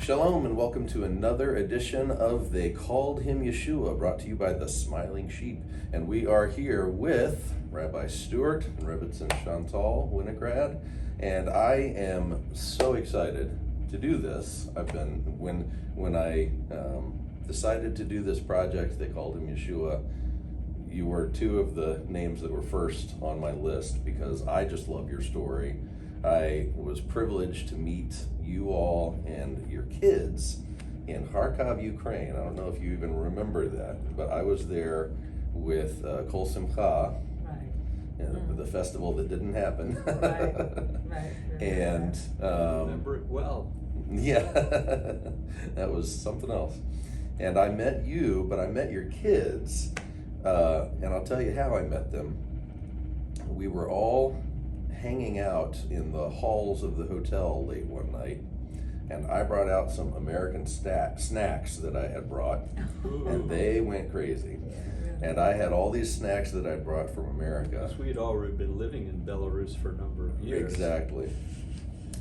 Shalom and welcome to another edition of They Called Him Yeshua, brought to you by the Smiling Sheep. And we are here with Rabbi Stewart and Rabbi Chantal Winograd, and I am so excited to do this. When I decided to do this project, They Called Him Yeshua, you were two of the names that were first on my list because I just love your story. I was privileged to meet you all and your kids in Kharkov, Ukraine. I don't know if you even remember that, but I was there with Kol Simcha, the festival that didn't happen. Right. And remember it well. Yeah, that was something else. And I met you, but I met your kids, and I'll tell you how I met them. We were all hanging out in the halls of the hotel late one night, and I brought out some American snacks that I had brought, and they went crazy. And I had all these snacks that I brought from America. Because we had already been living in Belarus for a number of years. Exactly.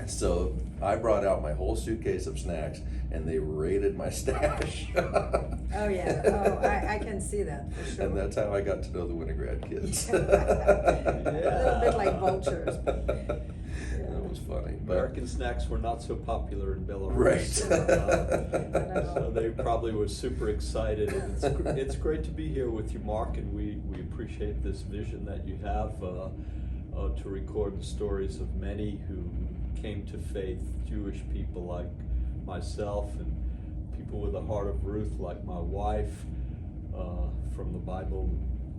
So I brought out my whole suitcase of snacks, and they raided my stash. Oh yeah, I can see that for sure. And that's how I got to know the Winograd kids. A little bit like vultures. That was funny. American snacks were not so popular in Belarus. Right. So they probably were super excited. And it's great to be here with you, Mark, and we appreciate this vision that you have to record the stories of many who came to faith, Jewish people like myself and people with a heart of Ruth like my wife, from the Bible,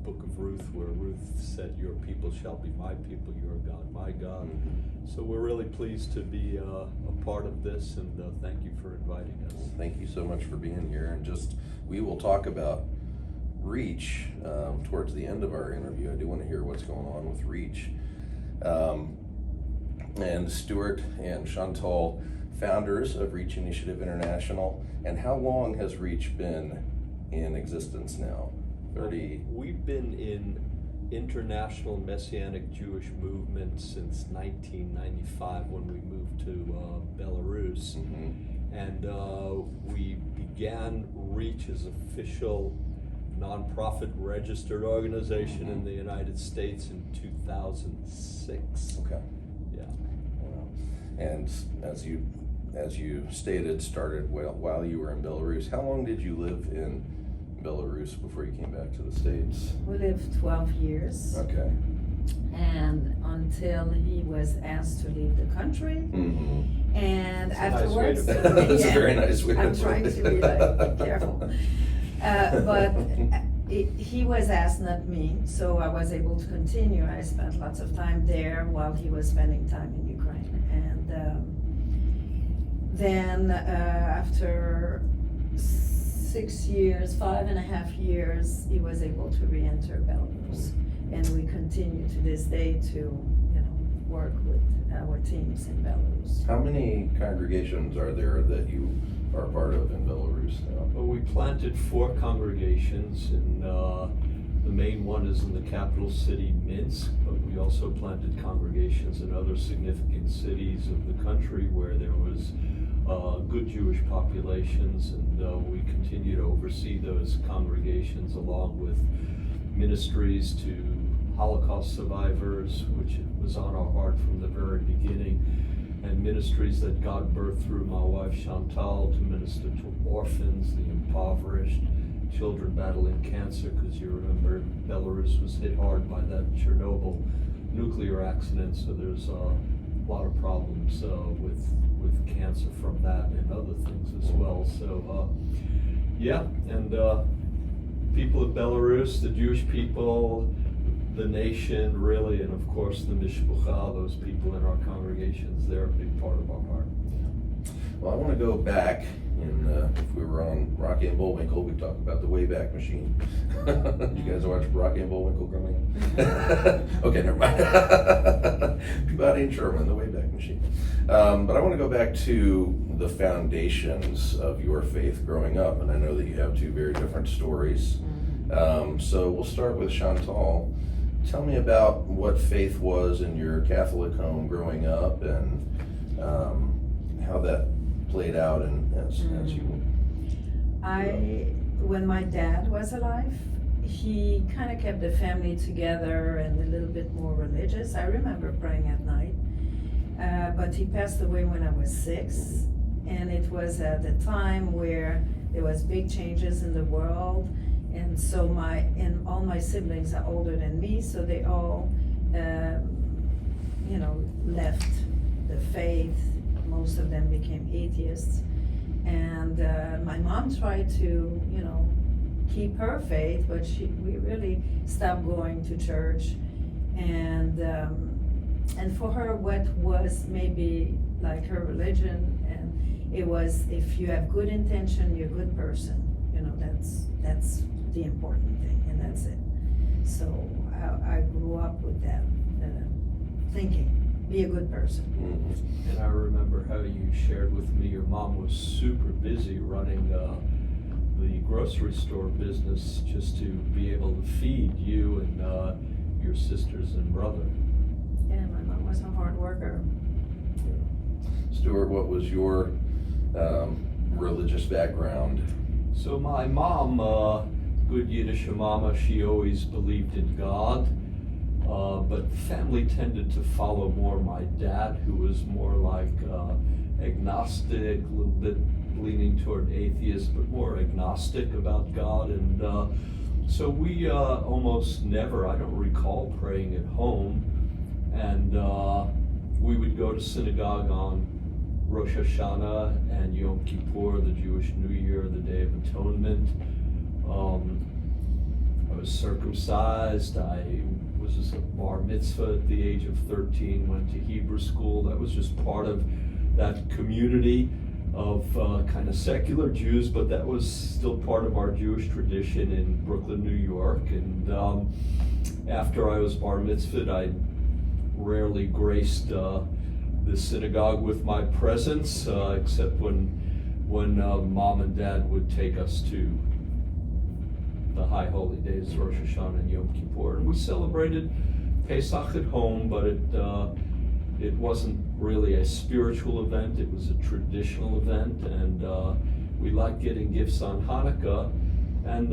book of Ruth, where Ruth said, "Your people shall be my people, your God, my God." So we're really pleased to be a part of this, and thank you for inviting us. Thank you so much for being here. And we will talk about Reach towards the end of our interview. I do want to hear what's going on with Reach. And Stewart and Chantal, founders of Reach Initiative International. And how long has Reach been in existence now? 30? We've been in international Messianic Jewish movement since 1995 when we moved to Belarus. Mm-hmm. And we began Reach as official nonprofit registered organization in the United States in 2006. Okay. Yeah. Wow. And as you stated, started while you were in Belarus. How long did you live in Belarus before you came back to the States? We lived 12 years. Okay. And until he was asked to leave the country. Mm-hmm. And That's afterwards, a nice way to put it. That's a very nice way to I'm put trying it. to be like careful. But he was asked, not me, so I was able to continue. I spent lots of time there while he was spending time in Ukraine. And then after 6 years, 5.5 years, he was able to re-enter Belarus. And we continue to this day to work with our teams in Belarus. How many congregations are there that you are part of in Belarus now? Well, we planted 4 congregations, and the main one is in the capital city, Minsk, but we also planted congregations in other significant cities of the country where there was good Jewish populations, and we continue to oversee those congregations along with ministries to Holocaust survivors, which was on our heart from the very beginning, and ministries that God birthed through my wife Chantal to minister to orphans, the impoverished, children battling cancer, because you remember Belarus was hit hard by that Chernobyl nuclear accident, so there's a lot of problems with cancer from that and other things as well. So and people of Belarus, the Jewish people, the nation really, and of course the Mishpucha, those people in our congregations, they're a big part of our heart. Well, I want to go back, and if we were on Rocky and Bullwinkle, we'd talk about the Wayback Machine. Did you guys watch Rocky and Bullwinkle growing up? Okay, never mind. Peabody and Sherman, the Wayback Machine. But I want to go back to the foundations of your faith growing up, and I know that you have two very different stories. So we'll start with Chantal. Tell me about what faith was in your Catholic home growing up, and how that played out and as you. When my dad was alive, he kind of kept the family together and a little bit more religious. I remember praying at night, but he passed away when I was 6, and it was at a time where there was big changes in the world, and so all my siblings are older than me, so they all, left the faith. Most of them became atheists, and my mom tried to, keep her faith, but we really stopped going to church, and for her, what was maybe like her religion, and it was, if you have good intention, you're a good person. That's the important thing, and that's it. So I grew up with that thinking, be a good person. Mm-hmm. And I remember how you shared with me your mom was super busy running the grocery store business just to be able to feed you and your sisters and brother. Yeah, my mom was a hard worker. Stewart, what was your religious background? So my mom, good Yiddish mama, she always believed in God. But the family tended to follow more my dad, who was more like agnostic, a little bit leaning toward atheist, but more agnostic about God. And so we almost never, I don't recall praying at home. And we would go to synagogue on Rosh Hashanah and Yom Kippur, the Jewish New Year, the Day of Atonement. I was circumcised. I was a bar mitzvah at the age of 13, went to Hebrew school. That was just part of that community of kind of secular Jews, but that was still part of our Jewish tradition in Brooklyn, New York. And after I was bar mitzvahed, I rarely graced the synagogue with my presence, except when mom and dad would take us to the high holy days, Rosh Hashanah and Yom Kippur. And we celebrated Pesach at home, but it wasn't really a spiritual event, it was a traditional event, and we liked getting gifts on Hanukkah, and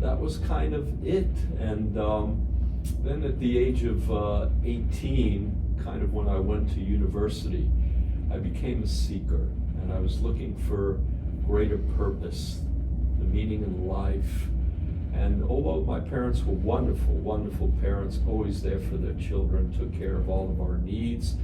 that was kind of it. And then at the age of 18, kind of when I went to university, I became a seeker, and I was looking for greater purpose, the meaning in life. And although my parents were wonderful, wonderful parents, always there for their children, took care of all of our needs,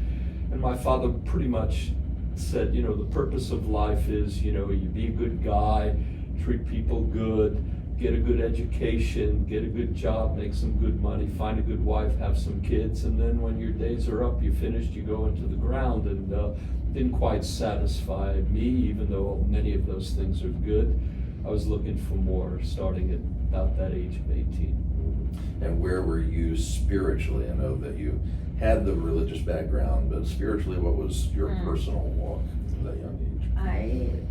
and my father pretty much said, the purpose of life is, you be a good guy, treat people good, get a good education, get a good job, make some good money, find a good wife, have some kids, and then when your days are up, you're finished, you go into the ground. And didn't quite satisfy me, even though many of those things are good. I was looking for more, starting at about that age of 18. And where were you spiritually? I know that you had the religious background, but spiritually, what was your personal walk at that young age?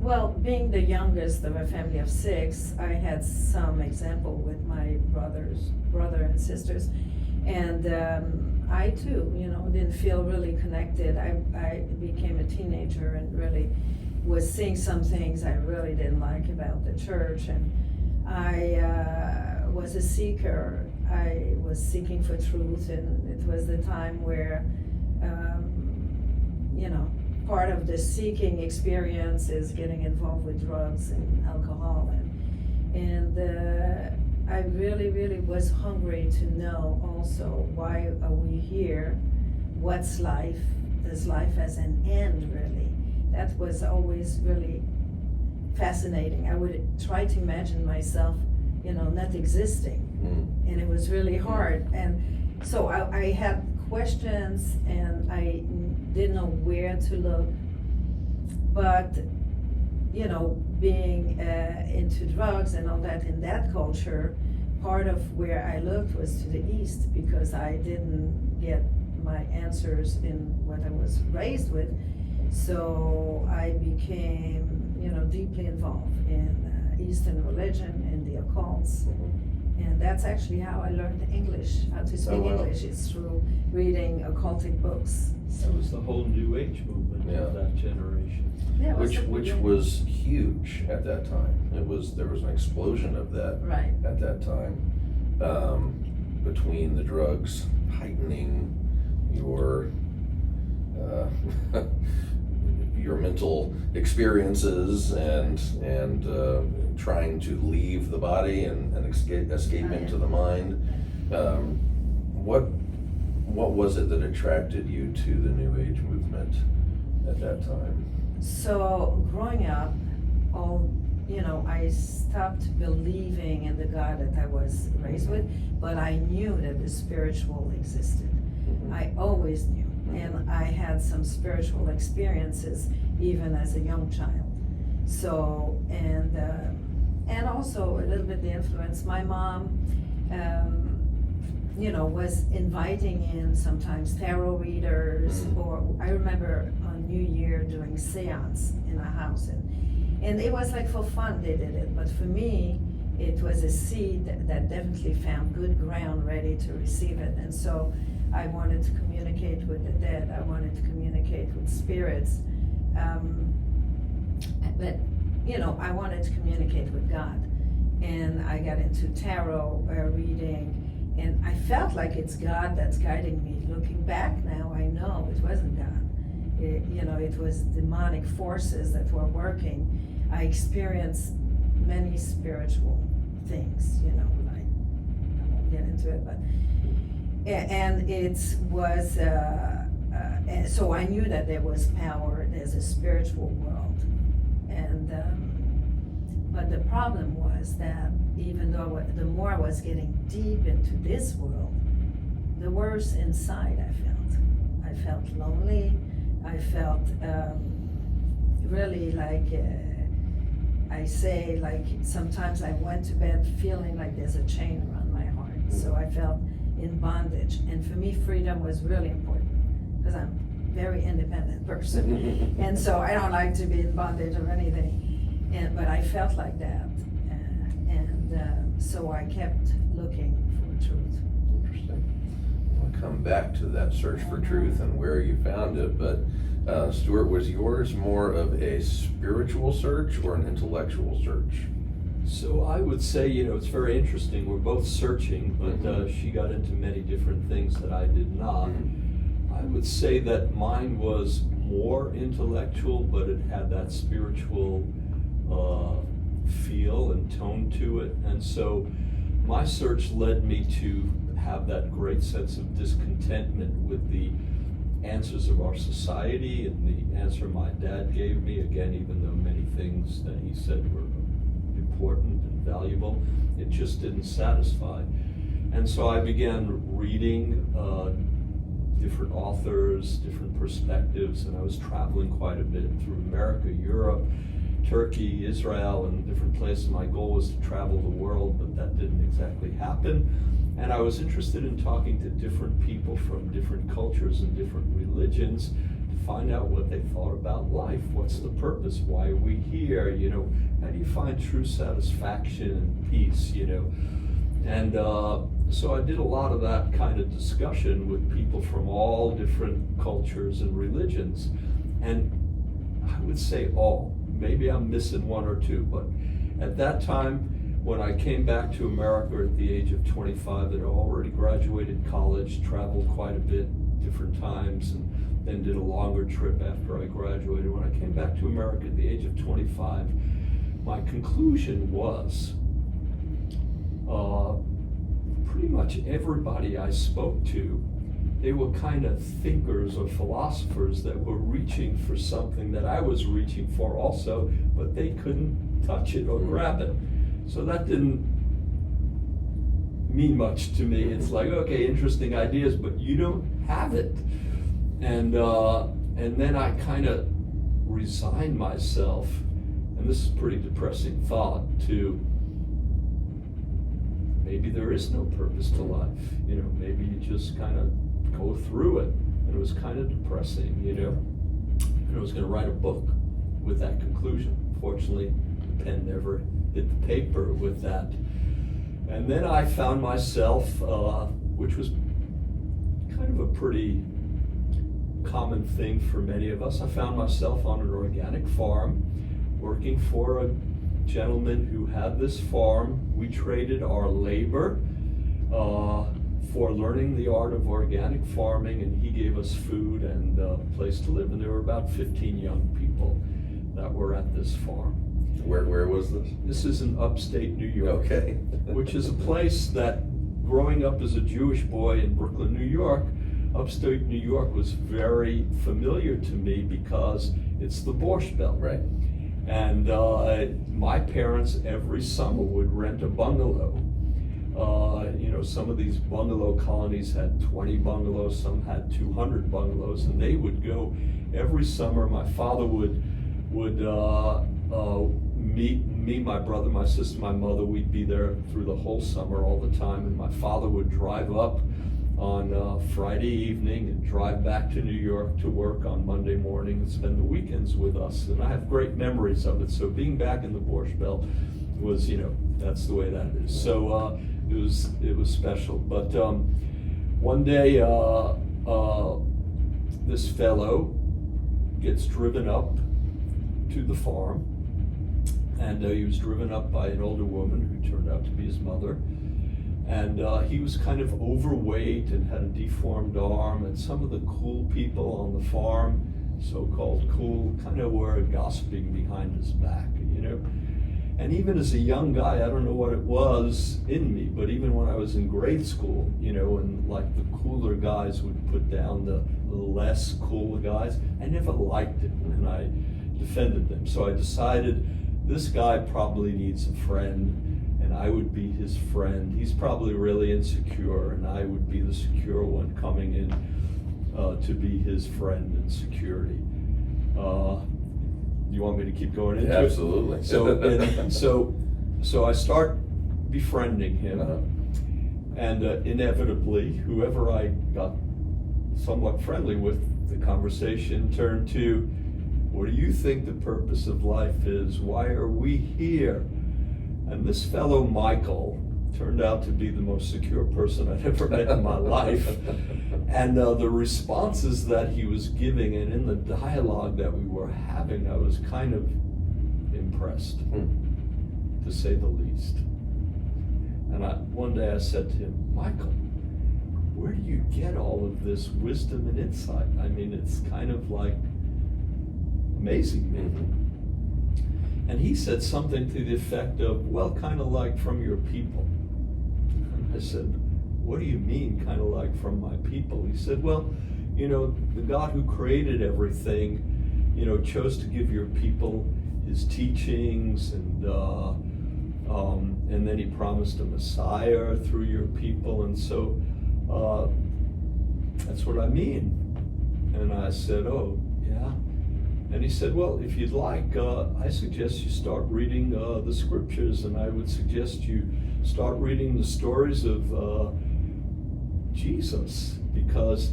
Well, being the youngest of a family of 6, I had some example with my brother and sisters, and I too, didn't feel really connected. I became a teenager and really was seeing some things I really didn't like about the church, and I was a seeker. I was seeking for truth, and it was the time where, part of the seeking experience is getting involved with drugs and alcohol, and I really, really was hungry to know also, why are we here? What's life? Does life has an end, really? That was always really fascinating. I would try to imagine myself, not existing, and it was really hard. And so I had questions, and I didn't know where to look. But, being into drugs and all that in that culture, part of where I looked was to the east, because I didn't get my answers in what I was raised with. So I became, deeply involved in Eastern religion and the occults. And that's actually how I learned English, how to speak Oh, wow. English, is through reading occultic books. That was the whole New Age movement Yeah. of that generation. Yeah, it was the Which beginning. was huge at that time. There was an explosion of that Right. at that time, between the drugs heightening your your mental experiences and trying to leave the body and escape into the mind. What was it that attracted you to the New Age movement at that time? So growing up, I stopped believing in the God that I was raised with, but I knew that the spiritual existed. I always knew, and I had some spiritual experiences even as a young child. So, and also a little bit the influence. My mom, was inviting in sometimes tarot readers, or I remember on New Year doing seance in a house, and it was like for fun they did it, but for me, it was a seed that definitely found good ground ready to receive it. And so I wanted to communicate with the dead, I wanted to communicate with spirits, but I wanted to communicate with God. And I got into tarot reading, and I felt like it's God that's guiding me. Looking back now, I know it wasn't God. It was demonic forces that were working. I experienced many spiritual things, like, I won't get into it, but, and it was, and so I knew that there was power, there's a spiritual world. And, but the problem was that even though the more I was getting deep into this world, the worse inside I felt. I felt lonely, I felt really like, I say, like, sometimes I went to bed feeling like there's a chain around my heart. So I felt in bondage. And for me, freedom was really important, because I'm a very independent person. And so I don't like to be in bondage of anything. But I felt like that. So I kept looking for truth. Interesting. We'll come back to that search for truth and where you found it, but Stewart, was yours more of a spiritual search or an intellectual search? So I would say, it's very interesting. We're both searching, but she got into many different things that I did not. I would say that mine was more intellectual, but it had that spiritual feel and tone to it. And so my search led me to have that great sense of discontentment with the answers of our society and the answer my dad gave me. Again, even though many things that he said were important and valuable, it just didn't satisfy. And so I began reading different authors, different perspectives, and I was traveling quite a bit through America, Europe, Turkey, Israel, and different places. My goal was to travel the world, but that didn't exactly happen. And I was interested in talking to different people from different cultures and different religions to find out what they thought about life. What's the purpose? Why are we here? How do you find true satisfaction and peace? And so I did a lot of that kind of discussion with people from all different cultures and religions. And I would say all. Maybe I'm missing one or two, but at that time, when I came back to America at the age of 25, I'd already graduated college, traveled quite a bit, different times, and then did a longer trip after I graduated. When I came back to America at the age of 25, my conclusion was pretty much everybody I spoke to, they were kind of thinkers or philosophers that were reaching for something that I was reaching for also, but they couldn't touch it or grab it. So that didn't mean much to me. It's like, okay, interesting ideas, but you don't have it. And then I kind of resigned myself, and this is a pretty depressing thought, to maybe there is no purpose to life. Maybe you just kind of go through it. And it was kind of depressing, And I was going to write a book with that conclusion. Fortunately, the pen never hit the paper with that. And then I found myself, which was kind of a pretty common thing for many of us, I found myself on an organic farm, working for a gentleman who had this farm. We traded our labor for learning the art of organic farming, and he gave us food and a place to live. And there were about 15 young people that were at this farm. Where was this? This is in upstate New York, Okay. which is a place that, growing up as a Jewish boy in Brooklyn, New York, upstate New York was very familiar to me because it's the Borscht Belt. Right. And my parents every summer would rent a bungalow. Some of these bungalow colonies had 20 bungalows, some had 200 bungalows, and they would go every summer. My father would meet me, my brother, my sister, my mother. We'd be there through the whole summer all the time, and my father would drive up on Friday evening and drive back to New York to work on Monday morning and spend the weekends with us. And I have great memories of it. So being back in the Borscht Belt was, that's the way that is. So it was special. But one day, this fellow gets driven up to the farm, and he was driven up by an older woman who turned out to be his mother. And he was kind of overweight and had a deformed arm, and some of the cool people on the farm, so-called cool, kind of were gossiping behind his back, And even as a young guy, I don't know what it was in me, but even when I was in grade school, and like the cooler guys would put down the less cool guys, I never liked it, and I defended them. So I decided this guy probably needs a friend, and I would be his friend. He's probably really insecure, and I would be the secure one coming in to be his friend and security. You want me to keep going into it? Absolutely. So I start befriending him, and inevitably, whoever I got somewhat friendly with, the conversation turned to, what do you think the purpose of life is? Why are we here? And this fellow, Michael, turned out to be the most secure person I'd ever met in my life. And the responses that he was giving, and in the dialogue that we were having, I was kind of impressed, to say the least. And one day I said to him, Michael, where do you get all of this wisdom and insight? I mean, it's kind of like amazing me. And he said something to the effect of, well, kind of like from your people. And I said, what do you mean, kind of like from my people? He said, well, the God who created everything, chose to give your people his teachings, and then he promised a Messiah through your people, and so that's what I mean. And I said, oh, yeah. And he said, well, if you'd like, I suggest you start reading the scriptures, and I would suggest you start reading the stories of Jesus, because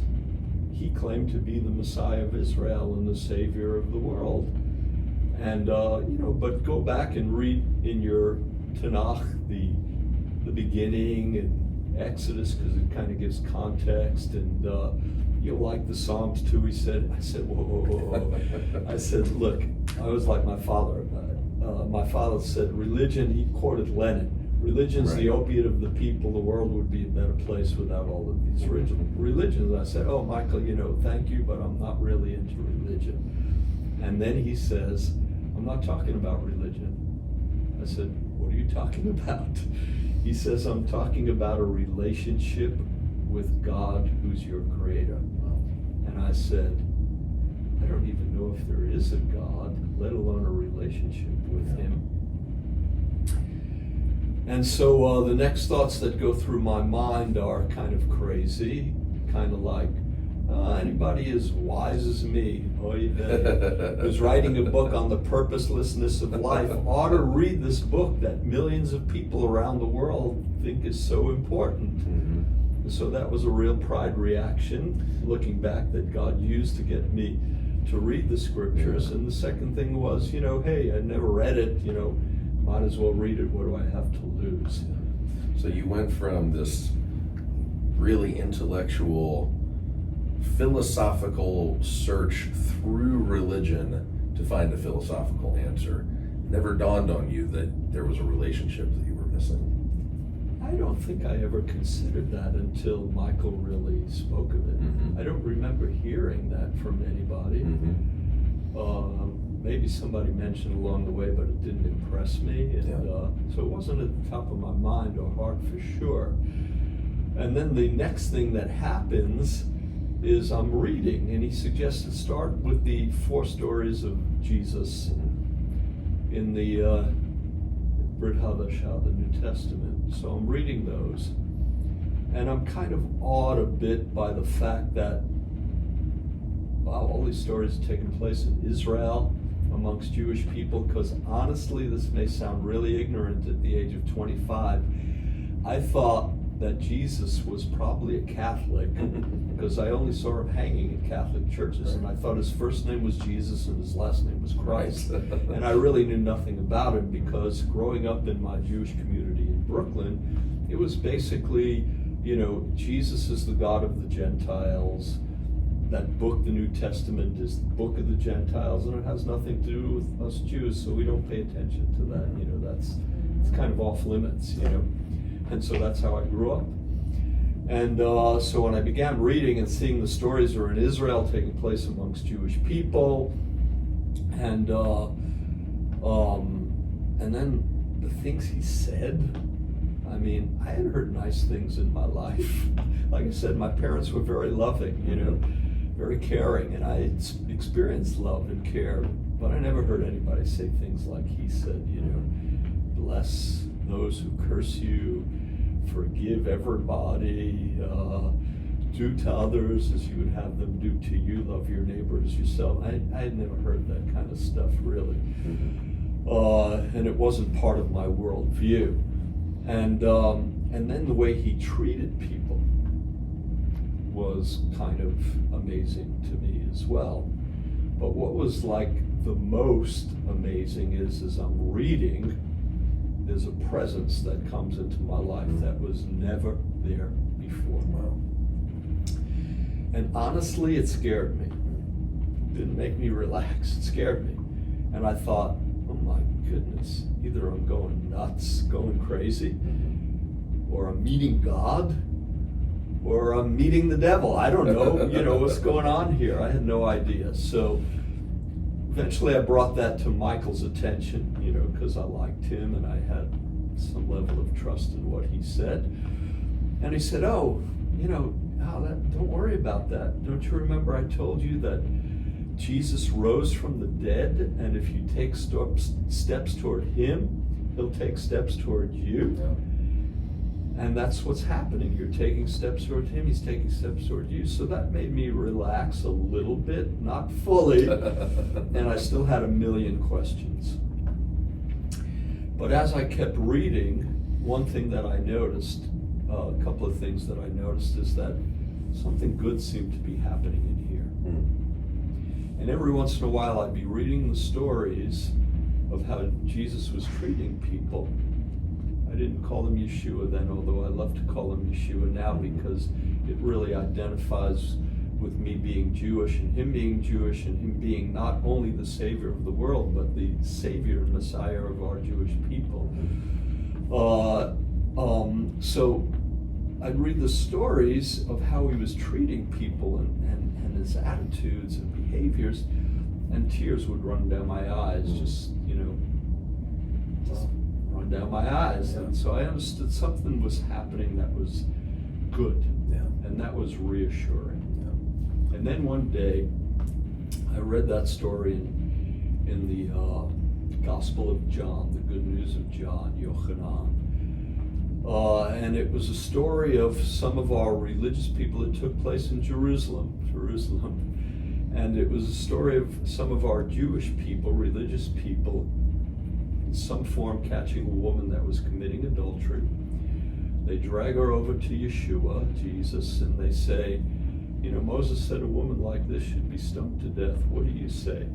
he claimed to be the Messiah of Israel and the Savior of the world. And, but go back and read in your Tanakh the beginning and Exodus, because it kind of gives context, and you'll like the Psalms too, he said. I said, whoa. I said, look, I was like my father. My father said, religion, he quoted Lenin, religion's the opiate of the people, the world would be a better place without all of these religions. I said, oh, Michael, thank you, but I'm not really into religion. And then he says, I'm not talking about religion. I said, what are you talking about? He says, I'm talking about a relationship with God, who's your creator. And I said, I don't even know if there is a God, let alone a relationship with him. And so the next thoughts that go through my mind are kind of crazy, kind of like, anybody as wise as me, who's writing a book on the purposelessness of life, ought to read this book that millions of people around the world think is so important. Mm-hmm. So that was a real pride reaction, looking back, that God used to get me to read the scriptures. And the second thing was, hey, I never read it, might as well read it, what do I have to lose? So you went from this really intellectual, philosophical search through religion to find a philosophical answer. Never dawned on you that there was a relationship that you were missing. I don't think I ever considered that until Michael really spoke of it. Mm-hmm. I don't remember hearing that from anybody. Maybe somebody mentioned along the way, but it didn't impress me. And so it wasn't at the top of my mind or heart for sure. And then the next thing that happens is I'm reading, and he suggested start with the 4 stories of Jesus in the Brit Hadashah, the New Testament. So I'm reading those, and I'm kind of awed a bit by the fact that, wow, all these stories are taking place in Israel amongst Jewish people, because honestly, this may sound really ignorant at the age of 25. I thought that Jesus was probably a Catholic because I only saw him hanging in Catholic churches, and I thought his first name was Jesus and his last name was Christ. And I really knew nothing about him because growing up in my Jewish community in Brooklyn, it was basically, you know, Jesus is the God of the Gentiles. That book, the New Testament, is the book of the Gentiles, and it has nothing to do with us Jews, so we don't pay attention to that. You know, it's kind of off limits, you know. And so that's how I grew up. And so when I began reading and seeing the stories are in Israel, taking place amongst Jewish people, and then the things he said, I mean, I had heard nice things in my life. Like I said, my parents were very loving, you know, very caring, and I experienced love and care, but I never heard anybody say things like he said, you know, bless those who curse you, forgive everybody, do to others as you would have them do to you, love your neighbor as yourself. I had never heard that kind of stuff, really. And it wasn't part of my worldview. And then the way he treated people was kind of amazing to me as well. But what was like the most amazing is as I'm reading, there's a presence that comes into my life that was never there before. Wow. And honestly, it scared me. It didn't make me relax, it scared me. And I thought, oh my goodness, either I'm going nuts, going crazy, or I'm meeting God, or I'm meeting the devil. I don't know, you know, what's going on here. I had no idea. So eventually I brought that to Michael's attention, you know, because I liked him and I had some level of trust in what he said. And he said, oh, you know, don't worry about that. Don't you remember I told you that Jesus rose from the dead, and if you take steps toward him, he'll take steps toward you? Yeah. And that's what's happening. You're taking steps toward him, he's taking steps toward you. So that made me relax a little bit, not fully, and I still had a million questions. But as I kept reading, one thing that I noticed, a couple of things that I noticed, is that something good seemed to be happening in here. And every once in a while I'd be reading the stories of how Jesus was treating people. I didn't call him Yeshua then, although I love to call him Yeshua now because it really identifies with me being Jewish and him being Jewish and him being not only the Savior of the world, but the Savior and Messiah of our Jewish people. So I'd read the stories of how he was treating people and his attitudes and behaviors, and tears would run down my eyes, just run down my eyes. And so I understood something was happening that was good, and that was reassuring. And then one day, I read that story in the Gospel of John, the Good News of John, Yochanan. And it was a story of some of our religious people. It took place in Jerusalem. And it was a story of some of our Jewish people, religious people, in some form catching a woman that was committing adultery. They drag her over to Yeshua, Jesus, and they say, you know, Moses said a woman like this should be stoned to death. What do you say?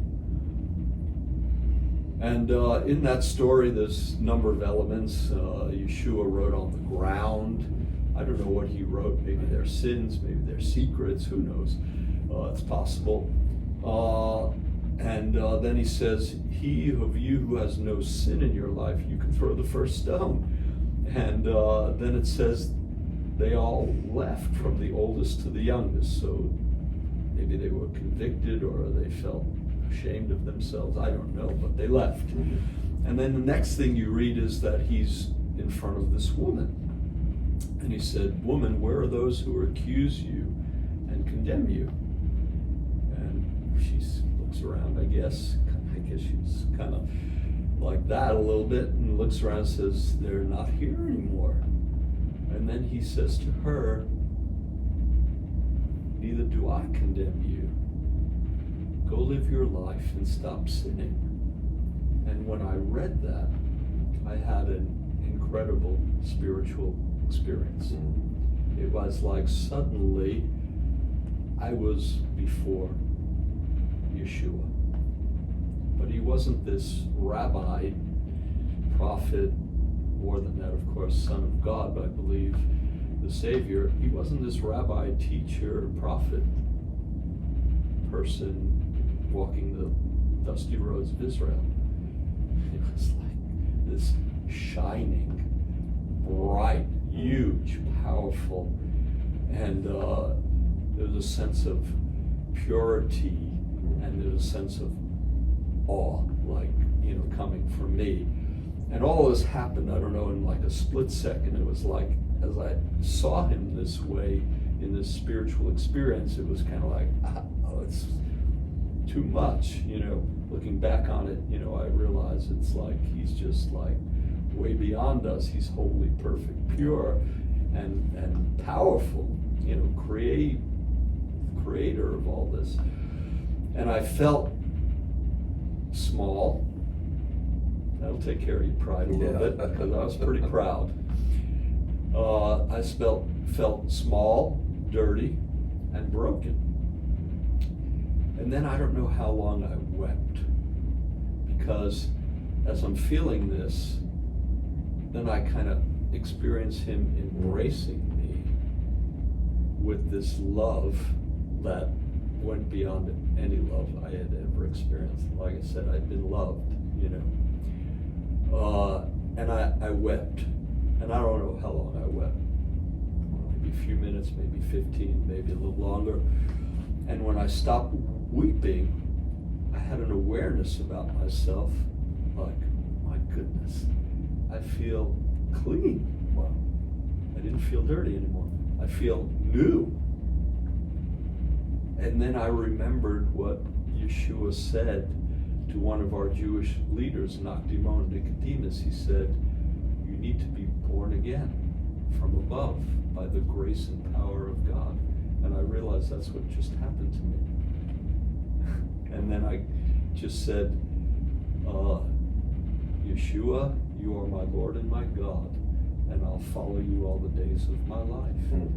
And in that story, there's a number of elements. Yeshua wrote on the ground. I don't know what he wrote. Maybe their sins, maybe their secrets. Who knows? It's possible. And then he says, "He of you who has no sin in your life, you can throw the first stone." And then it says they all left, from the oldest to the youngest. So maybe they were convicted or they felt ashamed of themselves. I don't know, but they left. And then the next thing you read is that he's in front of this woman. And he said, "Woman, where are those who accuse you and condemn you?" And she looks around, I guess she's kind of like that a little bit, and looks around and says, "They're not here anymore." And then he says to her, "Neither do I condemn you. Go live your life and stop sinning." And when I read that, I had an incredible spiritual experience. It was like suddenly I was before Yeshua. But he wasn't this rabbi, prophet, more than that, of course, Son of God, I believe, the Savior. He wasn't this rabbi, teacher, prophet, person walking the dusty roads of Israel. It was like this shining, bright, huge, powerful, and there was a sense of purity, and there was a sense of awe, like, coming from me. And all this happened, I don't know, in like a split second. It was like, as I saw him this way in this spiritual experience, it was kind of like, oh, it's too much, looking back on it, I realize it's like, he's just like way beyond us. He's holy, perfect, pure, and powerful, creator of all this. And I felt small. That'll take care of your pride a little bit, because I was pretty proud. I felt small, dirty, and broken. And then I don't know how long I wept, because as I'm feeling this, then I kind of experience him embracing me with this love that went beyond any love I had ever experienced. Like I said, I'd been loved, and I wept, and I don't know how long I wept. Maybe a few minutes, maybe 15, maybe a little longer. And when I stopped weeping, I had an awareness about myself, like, my goodness, I feel clean. Wow. I didn't feel dirty anymore. I feel new. And then I remembered what Yeshua said to one of our Jewish leaders, Nakdimon Nicodemus. He said, "You need to be born again from above by the grace and power of God." And I realized that's what just happened to me. And then I just said, "Yeshua, you are my Lord and my God, and I'll follow you all the days of my life." And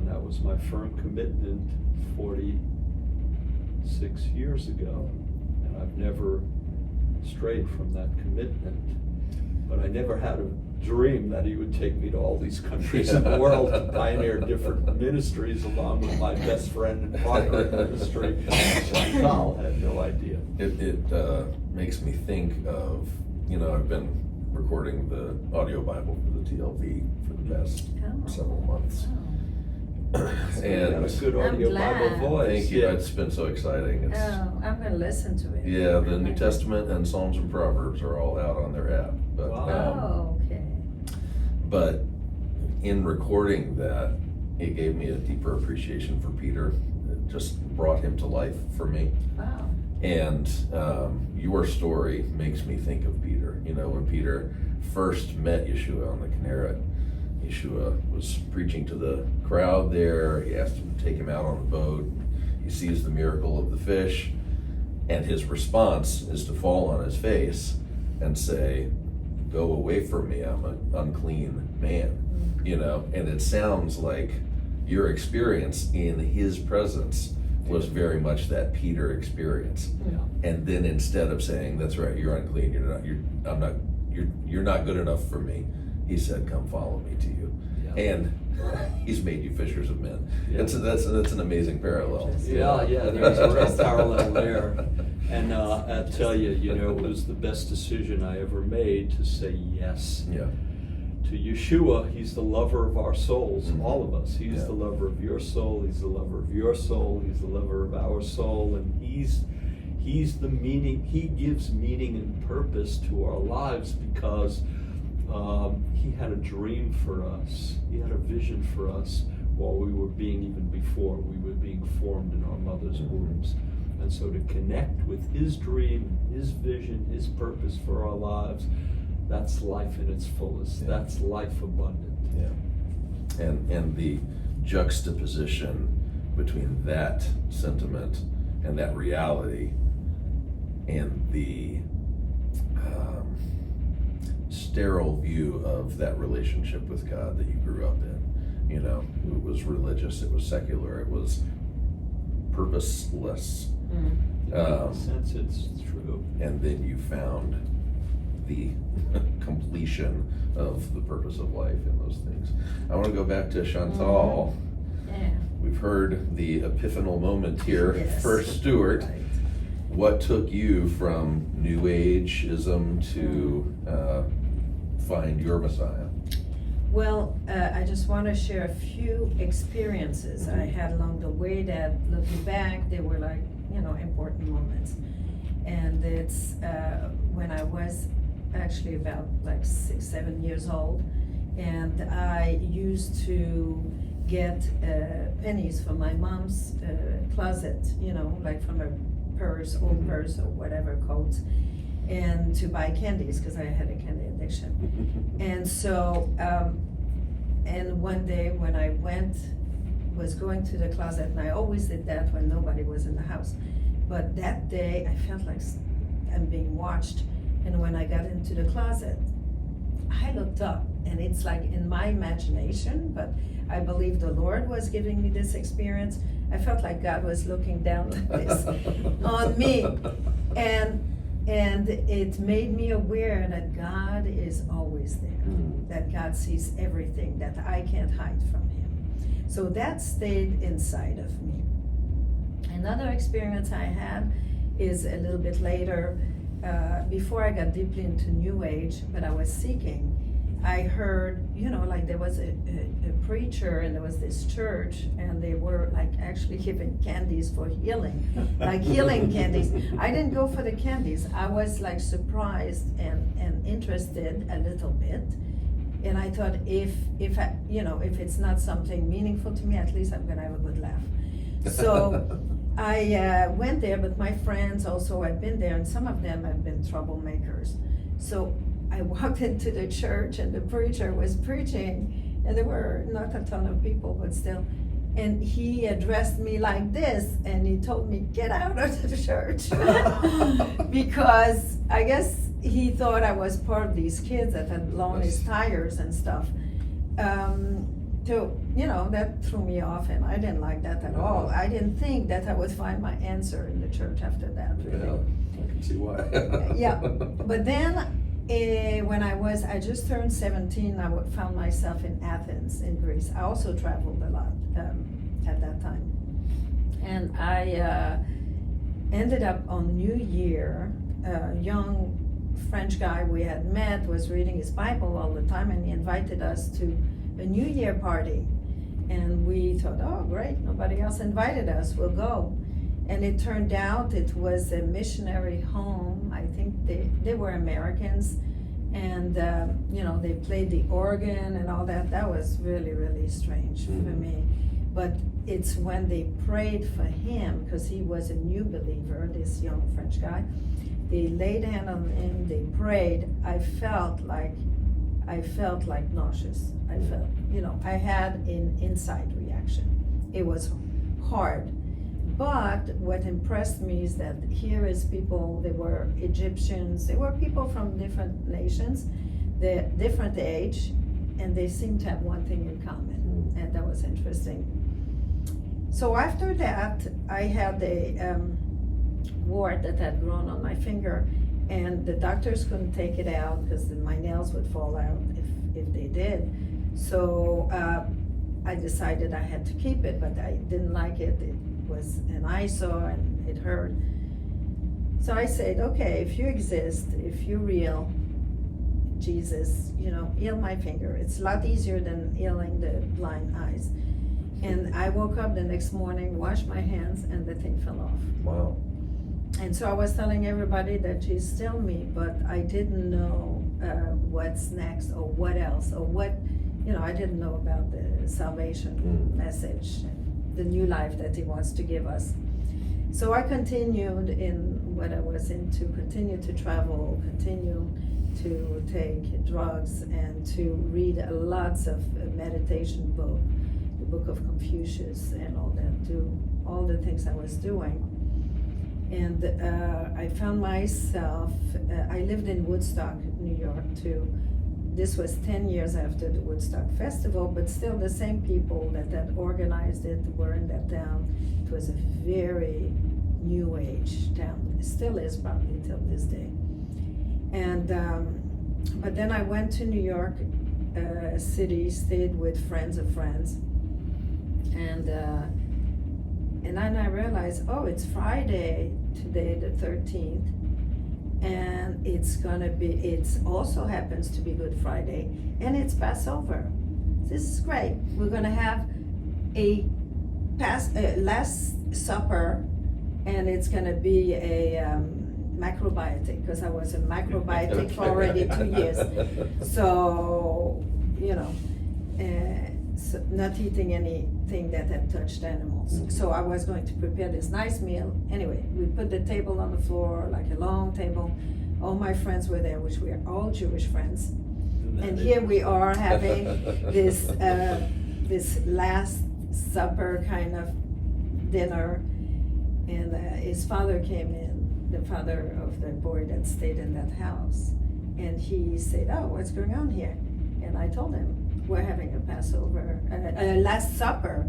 that was my firm commitment 46 years ago. And I've never strayed from that commitment. But I never had a dream that he would take me to all these countries in the world to pioneer different ministries along with my best friend and partner in ministry, Chantal. I had no idea. It makes me think of, I've been recording the audio Bible for the TLV for the past several months. And a good audio Bible voice. Thank you. It's been so exciting. I'm going to listen to it. Yeah, the New Testament and Psalms and Proverbs are all out on their app. But, okay. But in recording that, it gave me a deeper appreciation for Peter. It just brought him to life for me. Wow. And your story makes me think of Peter. When Peter first met Yeshua on the Kinneret, Yeshua was preaching to the crowd there. He asked him to take him out on a boat. He sees the miracle of the fish, and his response is to fall on his face and say, "Go away from me, I'm an unclean man." And it sounds like your experience in his presence was very much that Peter experience. Yeah. And then instead of saying, "That's right, you're unclean, you're not good enough for me," he said, "Come follow me to you." Yeah. And he's made you fishers of men. Yeah. That's an amazing parallel. Yeah, there's a real parallel there. And I tell you, it was the best decision I ever made to say yes Yeah. to Yeshua. He's the lover of our souls, Mhm. all of us. He's Yeah. the lover of your soul. He's the lover of your soul. He's the lover of our soul. And he's the meaning. He gives meaning and purpose to our lives because he had a dream for us. He had a vision for us while we were before we were being formed in our mother's wombs. And so to connect with his dream, his vision, his purpose for our lives, that's life in its fullest. Yeah. That's life abundant. Yeah. And the juxtaposition between that sentiment and that reality and the sterile view of that relationship with God that you grew up in. It was religious, it was secular, it was purposeless. In a sense, it's true. And then you found the completion of the purpose of life in those things. I want to go back to Chantal. Yeah. We've heard the epiphanal moment here Yes. for Stewart. Right. What took you from New Age-ism to find your Messiah? Well, I just want to share a few experiences I had along the way that, looking back, they were like, important moments. And it's when I was actually about like 6, 7 years old, and I used to get pennies from my mom's closet, like from a purse, old purse or whatever, coat, and to buy candies because I had a candy addiction. And so, and one day when I was going to the closet, and I always did that when nobody was in the house, but that day I felt like I'm being watched. And when I got into the closet, I looked up, and it's like in my imagination, but I believe the Lord was giving me this experience. I felt like God was looking down like this on me. And it made me aware that God is always there, that God sees everything, that I can't hide from him. So that stayed inside of me. Another experience I had is a little bit later, before I got deeply into New Age, but I was seeking. I heard, like there was a preacher, and there was this church, and they were like actually giving candies for healing, like healing candies. I didn't go for the candies. I was like surprised and interested a little bit. And I thought if it's not something meaningful to me, at least I'm gonna have a good laugh. So I went there, but my friends also had been there, and some of them have been troublemakers. So I walked into the church, and the preacher was preaching, and there were not a ton of people, but still. And he addressed me like this, and he told me, "Get out of the church," because I guess he thought I was part of these kids that had blown his tires and stuff. So, that threw me off, and I didn't like that at all. I didn't think that I would find my answer in the church after that, really. Yeah, I can see why. Yeah, but then when I just turned 17, I found myself in Athens, in Greece. I also traveled a lot at that time. And I ended up on New Year, a young French guy we had met was reading his Bible all the time, and he invited us to a New Year party. And we thought, oh great, nobody else invited us, we'll go. And it turned out it was a missionary home. I think they were Americans, and they played the organ and all that. That was really, really strange for me. But it's when they prayed for him, because he was a new believer, this young French guy. They laid hand on him, they prayed. I felt like nauseous. I felt, I had an inside reaction. It was hard. But what impressed me is that here is people, they were Egyptians, they were people from different nations, they're different age, and they seemed to have one thing in common, and that was interesting. So after that, I had a wart that had grown on my finger, and the doctors couldn't take it out because my nails would fall out if they did. So I decided I had to keep it, but I didn't like it. It was an eyesore and it hurt. So I said, okay, if you exist, if you're real, Jesus, heal my finger. It's a lot easier than healing the blind eyes. And I woke up the next morning, washed my hands, and the thing fell off. Wow. And so I was telling everybody that she's still me, but I didn't know what's next or what else or what, I didn't know about the salvation message, the new life that he wants to give us. So I continued in what I was into, continue to travel, continue to take drugs, and to read lots of meditation books, the book of Confucius and all that, do all the things I was doing. And I found myself, I lived in Woodstock, New York too. This was 10 years after the Woodstock Festival, but still the same people that had organized it were in that town. It was a very new age town. It still is probably till this day. And, but then I went to New York City, stayed with friends of friends. And then I realized, oh, it's Friday, today the 13th, and it also happens to be Good Friday, and it's Passover. This is great. We're gonna have a Last Supper, and it's gonna be a macrobiotic, because I was a macrobiotic for already 2 years. So, so not eating anything that had touched animals. So I was going to prepare this nice meal. Anyway, we put the table on the floor, like a long table. All my friends were there, which were all Jewish friends. And here we are having this Last Supper kind of dinner. And his father came in, the father of the boy that stayed in that house. And he said, oh, what's going on here? And I told him, we're having a Passover, Last Supper,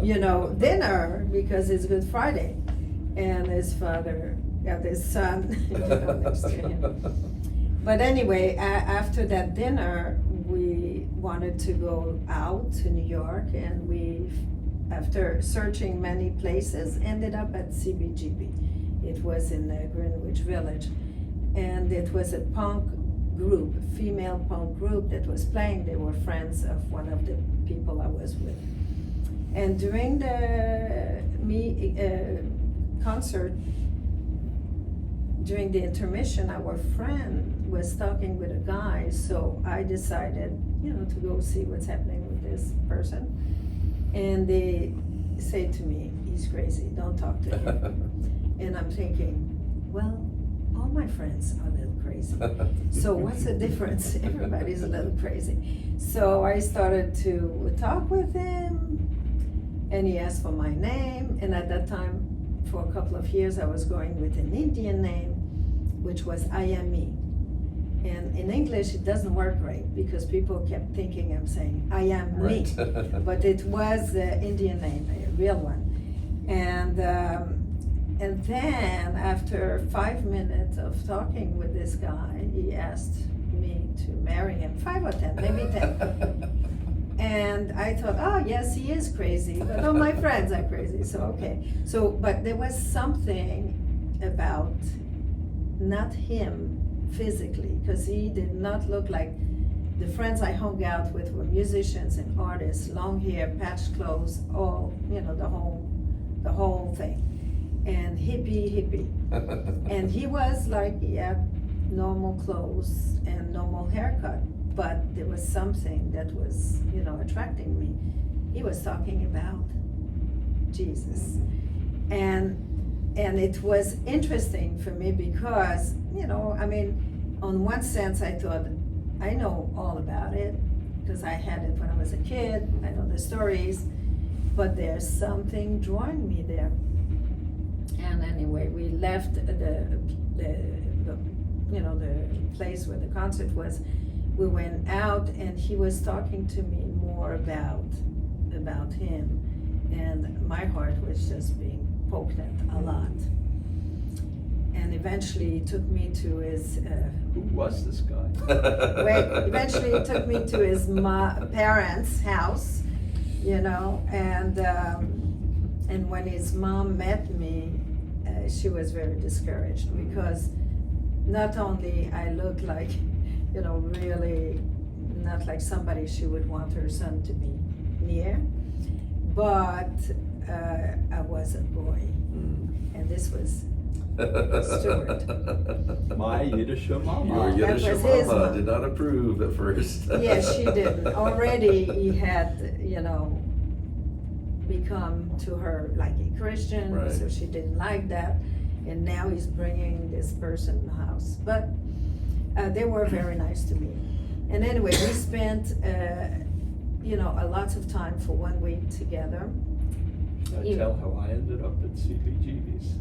dinner, because it's Good Friday. And his father got his son next to him. But anyway, after that dinner, we wanted to go out to New York, and we, after searching many places, ended up at CBGB. It was in Greenwich Village, and it was a punk group, female punk group that was playing. They were friends of one of the people I was with. And during the concert, during the intermission, our friend was talking with a guy, so I decided, to go see what's happening with this person. And they say to me, he's crazy, don't talk to him. And I'm thinking, well, all my friends are a little crazy. So what's the difference? Everybody's a little crazy. So I started to talk with him, and he asked for my name. And at that time, for a couple of years, I was going with an Indian name, which was I Am Me. And in English, it doesn't work great because people kept thinking I'm saying I am me. But it was the Indian name, a real one. And then after 5 minutes of talking with this guy, he asked me to marry him. 5 or 10, maybe 10. And I thought, oh yes, he is crazy, but all my friends are crazy, so okay. So, but there was something about not him physically, because he did not look like the friends I hung out with were musicians and artists, long hair, patched clothes, all, the whole thing. And hippie. And he was like, he had normal clothes and normal haircut, but there was something that was, attracting me. He was talking about Jesus. And it was interesting for me because, on one sense I thought, I know all about it because I had it when I was a kid, I know the stories, but there's something drawing me there. And anyway, we left the place where the concert was. We went out, and he was talking to me more about him. and my heart was just being poked at a lot. And eventually he took me to his Who was this guy? eventually he took me to his parents' house, you know, and when his mom met me, she was very discouraged because not only I looked like, you know, really not like somebody she would want her son to be near, but I was a boy, and this was Stewart. My Yiddish mama. Your That Yiddish was his mama mom. did not approve at first. Yes, she did. Already he had, you know, become to her like a Christian, Right. so she didn't like that. And now he's bringing this person in the house. But they were very nice to me. And anyway, we spent, you know, a lot of time for 1 week together. Can I tell how I ended up at CBGB's?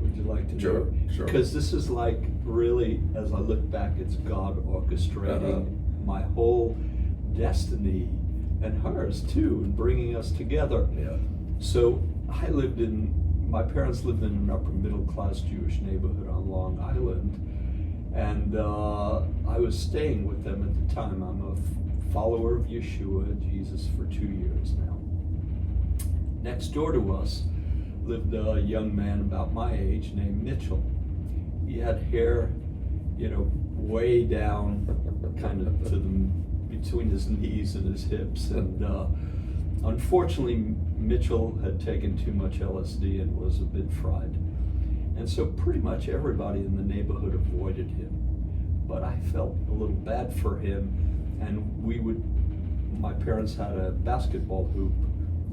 Would you like to Sure, know? sure. Because this is like really, as I look back, it's God orchestrating my whole destiny and hers too, and bringing us together. Yeah. So my parents lived in an upper middle class Jewish neighborhood on Long Island, and I was staying with them at the time. I'm a follower of Yeshua, Jesus, for 2 years now. Next door to us lived a young man about my age named Mitchell. He had hair, you know, way down, kind of to between his knees and his hips, and unfortunately Mitchell had taken too much LSD and was a bit fried, and so pretty much everybody in the neighborhood avoided him. But I felt a little bad for him, and my parents had a basketball hoop,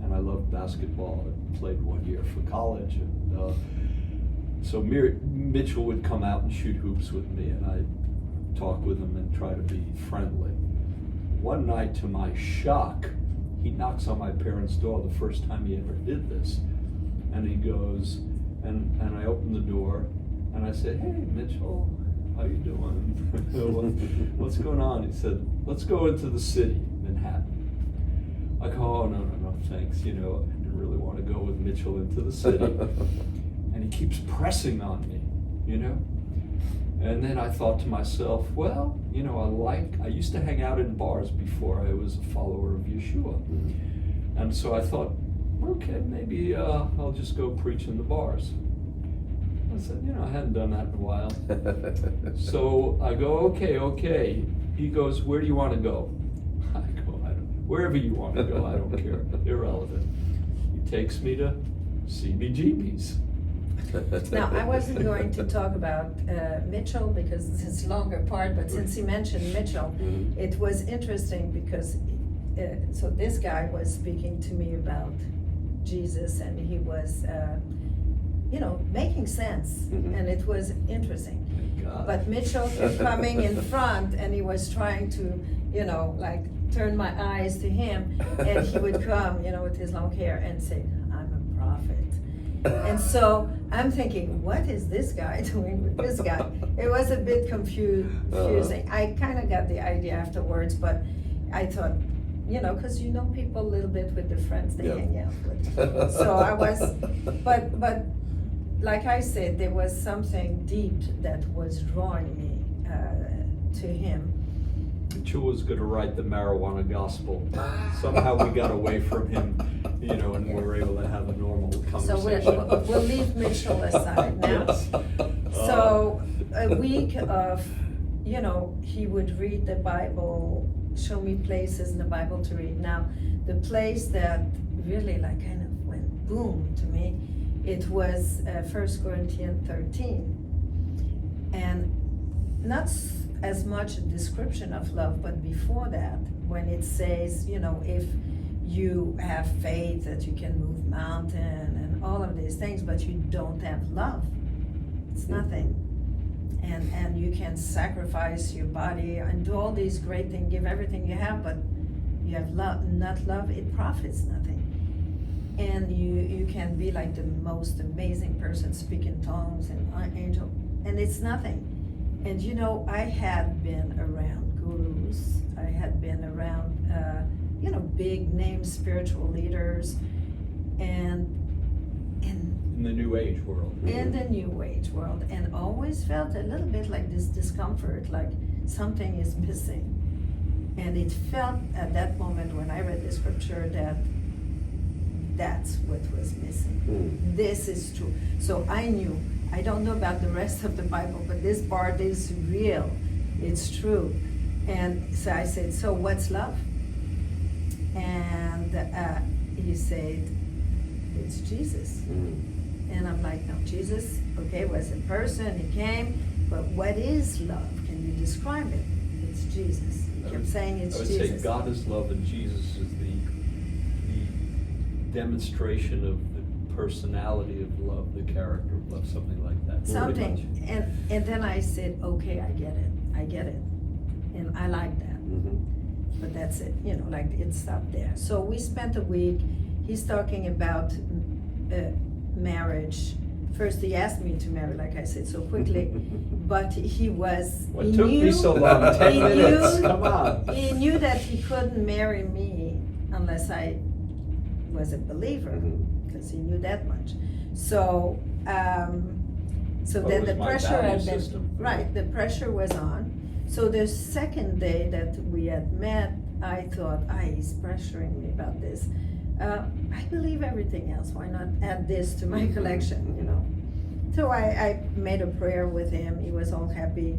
and I loved basketball. I played 1 year for college, and so Mitchell would come out and shoot hoops with me, and I'd talk with him and try to be friendly. One night, to my shock, he knocks on my parents' door, the first time he ever did this, and he goes, and I opened the door, and I said, "Hey, Mitchell, how you doing? What's going on?" He said, "Let's go into the city, Manhattan." I go, "Oh, no, thanks, you know, I didn't really want to go with Mitchell into the city." And he keeps pressing on me, you know? And then I thought to myself, well, you know, I used to hang out in bars before I was a follower of Yeshua. And so I thought, okay, maybe I'll just go preach in the bars. I said, you know, I hadn't done that in a while. So I go, okay. He goes, "Where do you want to go?" I go, "Wherever you want to go, I don't care, irrelevant." He takes me to CBGB's. Now, I wasn't going to talk about Mitchell because it's a longer part, but since he mentioned Mitchell, it was interesting because so this guy was speaking to me about Jesus, and he was, you know, making sense, and it was interesting. But Mitchell kept coming in front, and he was trying to, you know, like turn my eyes to him, and he would come, you know, with his long hair and say, "I'm a prophet." And so I'm thinking, what is this guy doing with this guy? It was a bit confusing. I kind of got the idea afterwards, but I thought, you know, because you know people a little bit with the friends they hang out with. So I was, but like I said, there was something deep that was drawing me to him. Mitchell was going to write the marijuana gospel. Somehow we got away from him, you know, and we were able to have a normal conversation. So we'll leave Mitchell aside now. Yes. So a week of, you know, he would read the Bible, show me places in the Bible to read. Now, the place that really like kind of went boom to me, it was 1 Corinthians 13. And not as much a description of love, but before that, when it says, you know, if you have faith that you can move mountain and all of these things, but you don't have love, it's nothing. And you can sacrifice your body and do all these great things, give everything you have, but you have not love, it profits nothing. And you can be like the most amazing person, speak in tongues and angel, and it's nothing. And you know, I had been around gurus, I had been around big name spiritual leaders, and In the New Age world. in the New Age world, and always felt a little bit like this discomfort, like something is missing. And it felt at that moment when I read the scripture that that's what was missing. This is true. So I knew, I don't know about the rest of the Bible, but this part is real. It's true. And so I said, so what's love? And he said, it's Jesus. And I'm like, no, Jesus, okay, was a person, he came, but what is love? Can you describe it? It's Jesus. He kept saying it's Jesus. I would say God is love and Jesus is the demonstration of the personality of love, the character of love, something like that. Something. And then I said, okay, I get it. And I like that. But that's it, like it stopped there. So we spent a week, he's talking about marriage. First he asked me to marry, like I said, so quickly, but he took me so long? 10 minutes, come on. He knew that he couldn't marry me unless I was a believer, because he knew that much. So then the pressure had been, right, the pressure was on. So the second day that we had met, I thought, he's pressuring me about this. I believe everything else. Why not add this to my collection, So I made a prayer with him. He was all happy.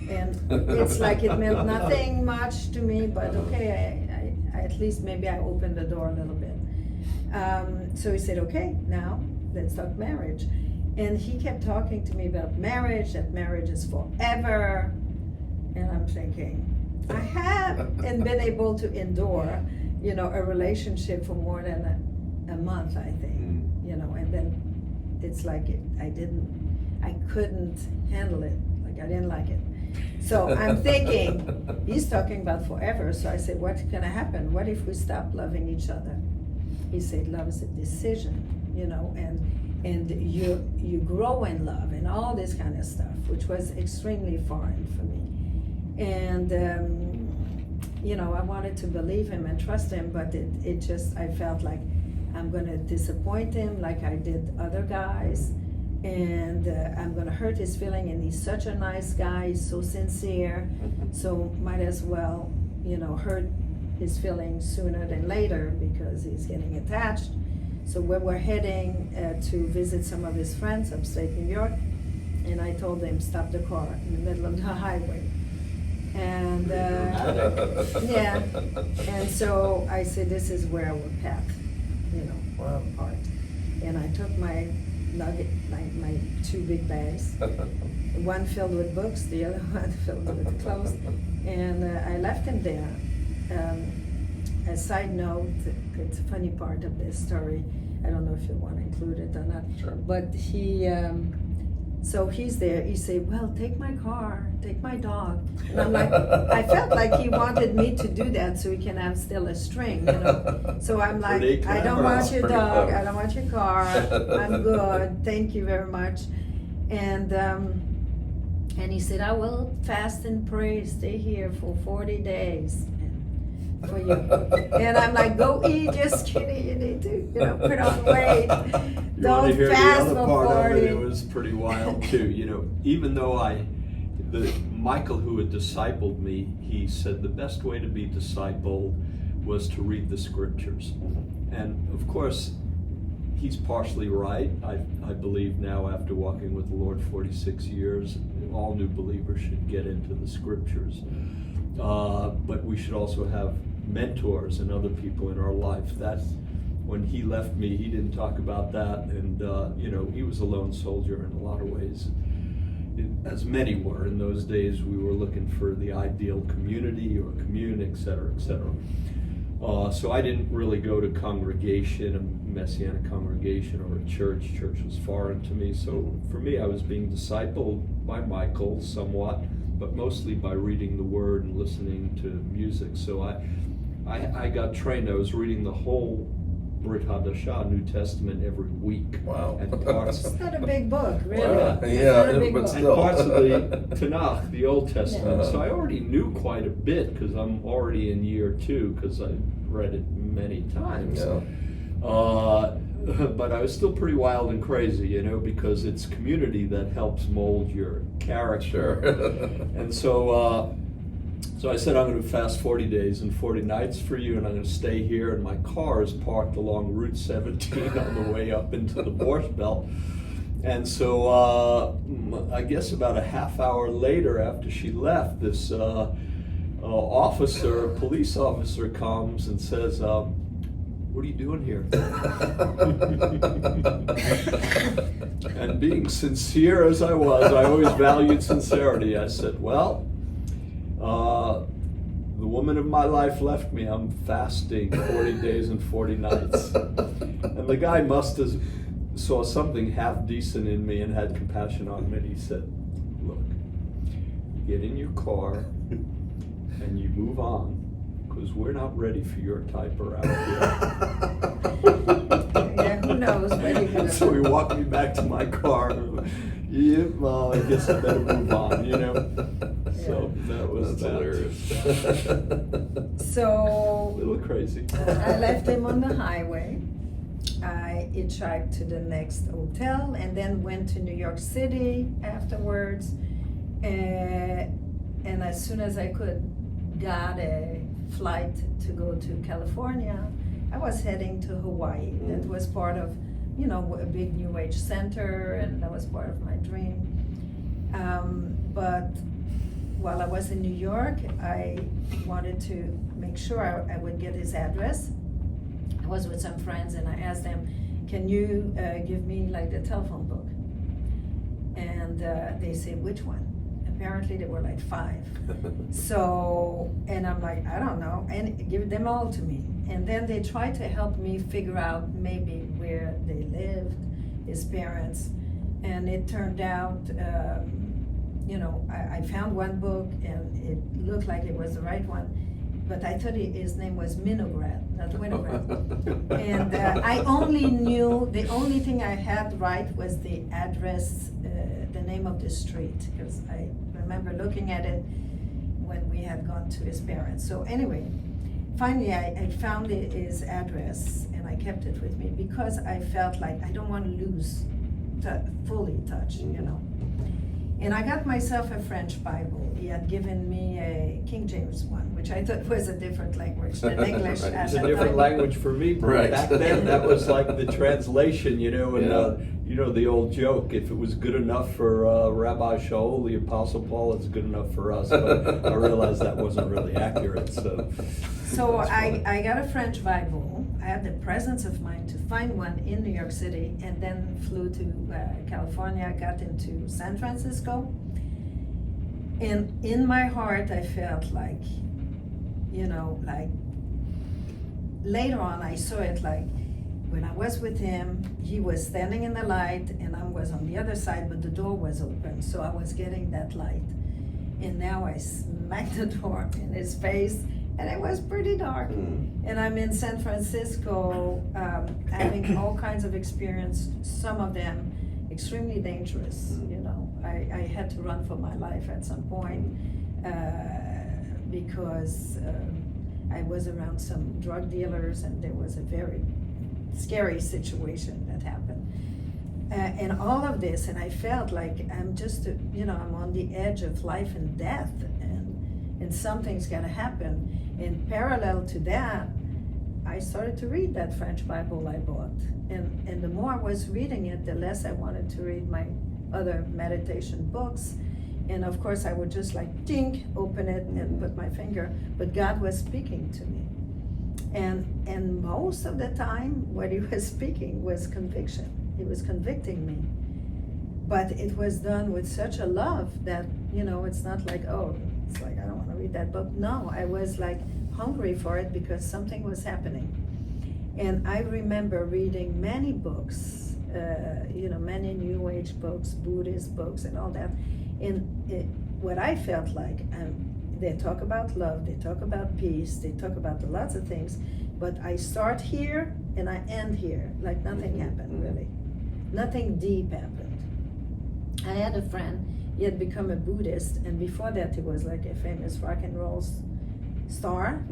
And it's like it meant nothing much to me, but okay, I at least maybe I opened the door a little bit. So he said, okay, now let's talk marriage. And he kept talking to me about marriage, that marriage is forever. And I'm thinking, I haven't been able to endure, a relationship for more than a month, I think, and then it's like I couldn't handle it, like I didn't like it. So I'm thinking, he's talking about forever, so I said, what's gonna happen? What if we stop loving each other? He said, love is a decision, and you grow in love and all this kind of stuff, which was extremely foreign for me. And I wanted to believe him and trust him, but it just, I felt like I'm gonna disappoint him like I did other guys, and I'm gonna hurt his feeling, and he's such a nice guy, he's so sincere, so might as well, hurt his feelings sooner than later because he's getting attached. So we were heading to visit some of his friends upstate New York, and I told him, stop the car in the middle of the highway. And yeah, and so I said, this is where our path, apart. And I took my nugget, my 2 big bags, one filled with books, the other one filled with clothes, and I left him there. A side note, it's a funny part of this story. I don't know if you want to include it or not. Sure. But so he's there. He said, well, take my car, take my dog. And I'm like, I felt like he wanted me to do that so he can have still a string, So I'm like, I don't want your dog, I don't want your car, I'm good, thank you very much. And he said, I will fast and pray, stay here for 40 days. For you. And I'm like, go eat, just kidding, you need to, put on weight. Don't fast for 40. It was pretty wild too, even though Michael, who had discipled me, he said the best way to be discipled was to read the scriptures. And of course, he's partially right. I believe now, after walking with the Lord 46 years, all new believers should get into the scriptures. But we should also have mentors and other people in our life. That when he left me, he didn't talk about that, and he was a lone soldier in a lot of ways, as many were in those days. We were looking for the ideal community or commune, etc., etc. So I didn't really go to congregation, a Messianic congregation or a church. Church was foreign to me. So for me, I was being discipled by Michael somewhat, but mostly by reading the Word and listening to music. So I got trained. I was reading the whole Brit Hadashah, New Testament, every week. Wow. And parts, It's not a big book, really. Wow. It's Yeah, not a big but book. still. and parts of the Tanakh, the Old Testament. Yeah. So I already knew quite a bit because I'm already in year 2, because read it many times. Yeah. But I was still pretty wild and crazy, you know, because it's community that helps mold your character. Sure. And so I said, I'm going to fast 40 days and 40 nights for you, and I'm going to stay here. And my car is parked along Route 17 on the way up into the Borscht Belt. And so I guess about a half hour later, after she left, this police officer comes and says, what are you doing here? And being sincere as I was, I always valued sincerity. I said, well, the woman of my life left me. I'm fasting 40 days and 40 nights. And the guy must have saw something half decent in me and had compassion on me. And he said, look, get in your car and you move on, because we're not ready for your type around here. Yeah, who knows what you're gonna So he do. walked me back to my car. Yeah, well, I guess I better move on, you know? So that was That's hilarious. a So little crazy. I left him on the highway. I hitchhiked to the next hotel and then went to New York City afterwards. And as soon as I could, got a flight to go to California. I was heading to Hawaii. That was part of, you know, a big New Age center, and that was part of my dream. But while I was in New York, I wanted to make sure I would get his address. I was with some friends and I asked them, can you give me like the telephone book? And they said, which one? Apparently there were like 5. So, and I'm like, I don't know, and give them all to me. And then they tried to help me figure out maybe where they lived, his parents. And it turned out, you know, I found one book and it looked like it was the right one, but I thought his name was Winograd, not Winograd. And I only knew, the only thing I had right was the address, the name of the street, because I remember looking at it when we had gone to his parents. So anyway, finally I found his address and I kept it with me because I felt like I don't want to lose fully touch, you know. And I got myself a French Bible. He had given me a King James one, which I thought was a different language than English. Right. at It's a the different time. language for me. Right. Back then, that was like the translation, you know, and Yeah. you know the old joke: if it was good enough for Rabbi Shaul, the Apostle Paul, it's good enough for us. But I realized that wasn't really accurate. So that's funny. I got a French Bible. I had the presence of mind to find one in New York City, and then flew to California. Got into San Francisco, and in my heart, I felt like, you know, like later on, I saw it like when I was with him, he was standing in the light, and I was on the other side, but the door was open, so I was getting that light. And now I smacked the door in his face, and it was pretty dark. And I'm in San Francisco, having all kinds of experience, some of them extremely dangerous, you know. I had to run for my life at some point because I was around some drug dealers, and there was a very scary situation that happened. And all of this, and I felt like I'm just, you know, I'm on the edge of life and death, and something's gonna happen. And parallel to that, I started to read that French Bible I bought. And the more I was reading it, the less I wanted to read my other meditation books. And of course, I would just like, tink, open it and put my finger. But God was speaking to me. And most of the time, what he was speaking was conviction. He was convicting me. But it was done with such a love that, you know, it's not like, oh, it's like, I don't want to read that book. No, I was like hungry for it because something was happening. And I remember reading many books, you know, many New Age books, Buddhist books and all that. And what I felt like, they talk about love, they talk about peace, they talk about lots of things, but I start here and I end here, like nothing happened really. Nothing deep happened. I had a friend, he had become a Buddhist, and before that he was like a famous rock and roll star.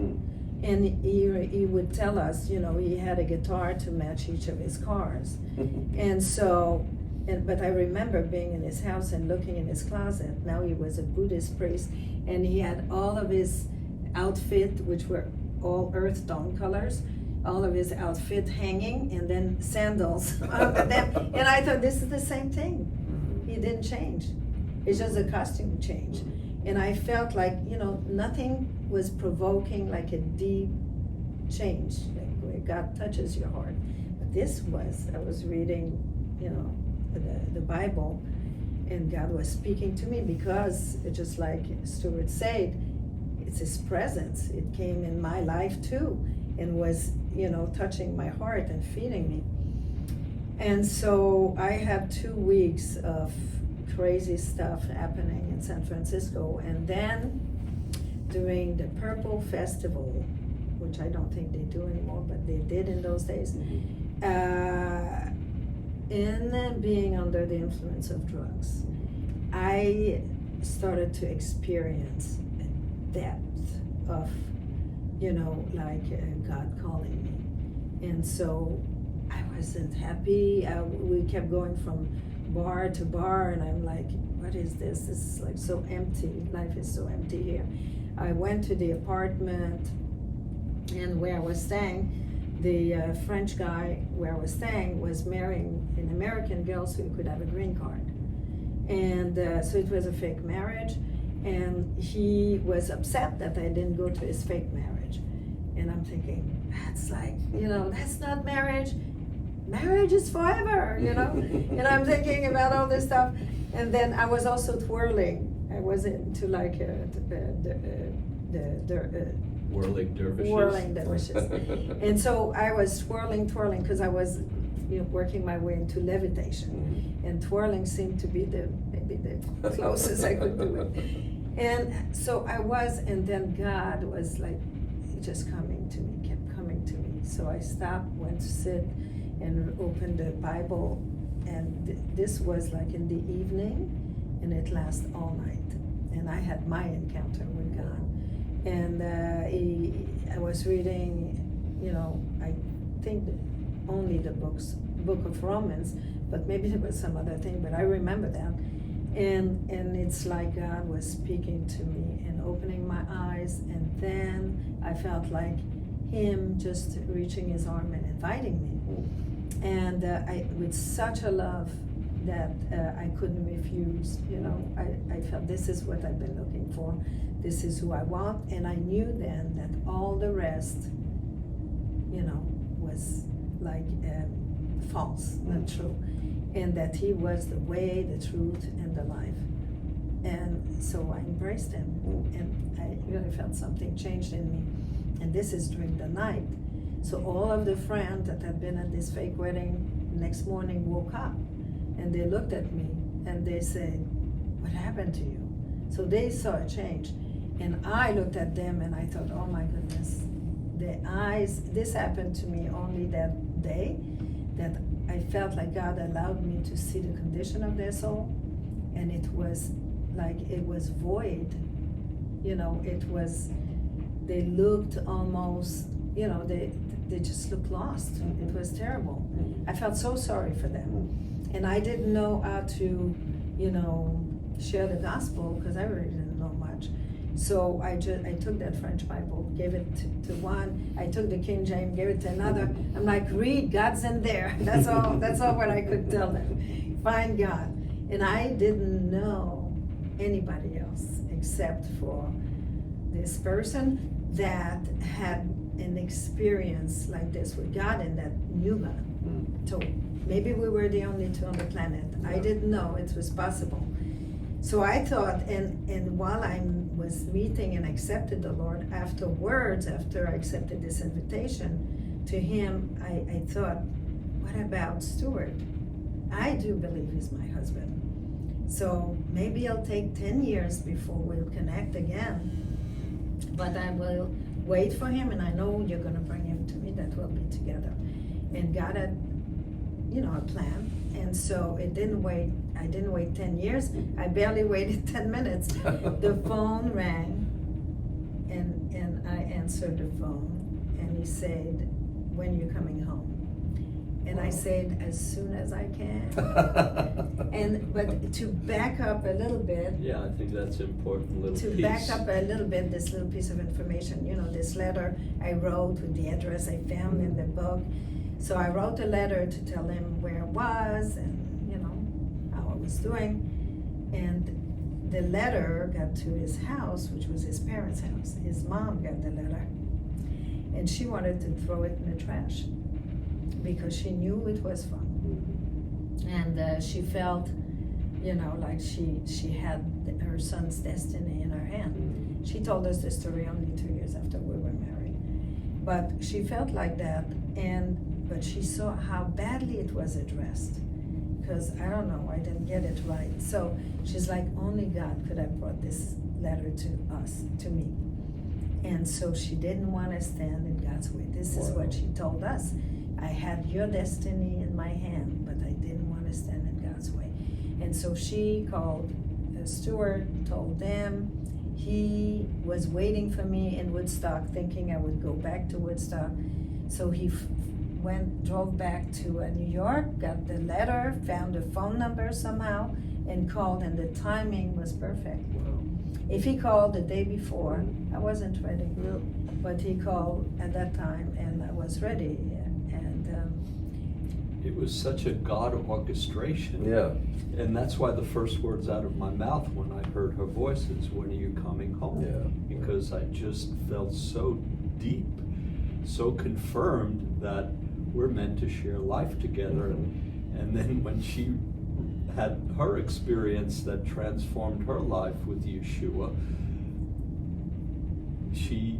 And he would tell us, he had a guitar to match each of his cars. And so, but I remember being in his house and looking in his closet. Now he was a Buddhist priest, and he had all of his outfit, which were all earth tone colors, all of his outfit hanging, and then sandals under them. And I thought, this is the same thing. He didn't change. It's just a costume change. And I felt like, nothing was provoking like a deep change, like where God touches your heart. But this was, I was reading, the Bible, and God was speaking to me because, just like Stewart said, it's His presence. It came in my life too, and was, touching my heart and feeding me. And so I had 2 weeks of crazy stuff happening in San Francisco, and then during the Purple Festival, which I don't think they do anymore, but they did in those days, in being under the influence of drugs, I started to experience a depth of, God calling me. And so I wasn't happy. We kept going from bar to bar, and I'm like, what is this? This is like so empty. Life is so empty here. I went to the apartment, and where I was staying, the French guy where I was staying was marrying an American girl so he could have a green card. And so it was a fake marriage, and he was upset that I didn't go to his fake marriage. And I'm thinking, that's like, that's not marriage. Marriage is forever, And I'm thinking about all this stuff. And then I was also twirling. I was into like Whirling dervishes. Whirling dervishes. And so I was twirling, because I was working my way into levitation. And twirling seemed to be maybe the closest I could do it. And so I was, and then God was like just coming to me, kept coming to me. So I stopped, went to sit, and opened the Bible, and this was like in the evening, and it lasted all night. And I had my encounter with God. And I was reading, I think only the book of Romans, but maybe there was some other thing, but I remember that. And it's like God was speaking to me and opening my eyes, and then I felt like Him just reaching His arm and inviting me. And with such a love that I couldn't refuse, I felt this is what I've been looking for. This is who I want. And I knew then that all the rest, was like false, not true. And that He was the way, the truth, and the life. And so I embraced Him, and I really felt something changed in me. And this is during the night. So all of the friends that had been at this fake wedding next morning woke up, and they looked at me and they said, what happened to you? So they saw a change, and I looked at them and I thought, oh my goodness, this happened to me only that day, that I felt like God allowed me to see the condition of their soul, and it was like it was void. It was, they looked almost, they just looked lost. It was terrible. I felt so sorry for them. And I didn't know how to, share the gospel, because I really didn't know much. So I took that French Bible, gave it to one. I took the King James, gave it to another. I'm like, read, God's in there. That's all what I could tell them. Find God. And I didn't know anybody else except for this person that had an experience like this with God, and that knew God. So maybe we were the only two on the planet. I didn't know it was possible. So I thought, and while I was meeting and accepted the Lord, afterwards, after I accepted this invitation to Him, I thought, what about Stewart? I do believe he's my husband. So maybe it'll take 10 years before we'll connect again. But I will wait for him, and I know you're going to bring him to me, that we'll be together. And God had, a plan. And so I didn't wait 10 years. I barely waited 10 minutes. The phone rang, and I answered. answered the phone and he said, "When you coming home?" And I said, "As soon as I can." But to back up a little bit, Yeah, I think that's an important little piece. to back up a little bit, this little piece of information, this letter I wrote with the address I found in the book. So I wrote a letter to tell him where I was and, how I was doing. And the letter got to his house, which was his parents' house. His mom got the letter. And she wanted to throw it in the trash because she knew it was from. And she felt, like she had her son's destiny in her hand. She told us the story only 2 years after we were married. But she felt like that, but she saw how badly it was addressed. Because I don't know, I didn't get it right. So she's like, only God could have brought this letter to us, to me. And so she didn't want to stand in God's way. This is what she told us. I had your destiny in my hand, but I didn't want to stand in God's way. And so she called Stewart, told them. He was waiting for me in Woodstock, thinking I would go back to Woodstock. So he drove back to New York, got the letter, found the phone number somehow, and called, and the timing was perfect. Wow. If he called the day before, I wasn't ready. But he called at that time, and I was ready. And It was such a God orchestration. Yeah. And that's why the first words out of my mouth when I heard her voice is, "When are you coming home?" Yeah. Because I just felt so deep, so confirmed that we're meant to share life together. And then when she had her experience that transformed her life with Yeshua, she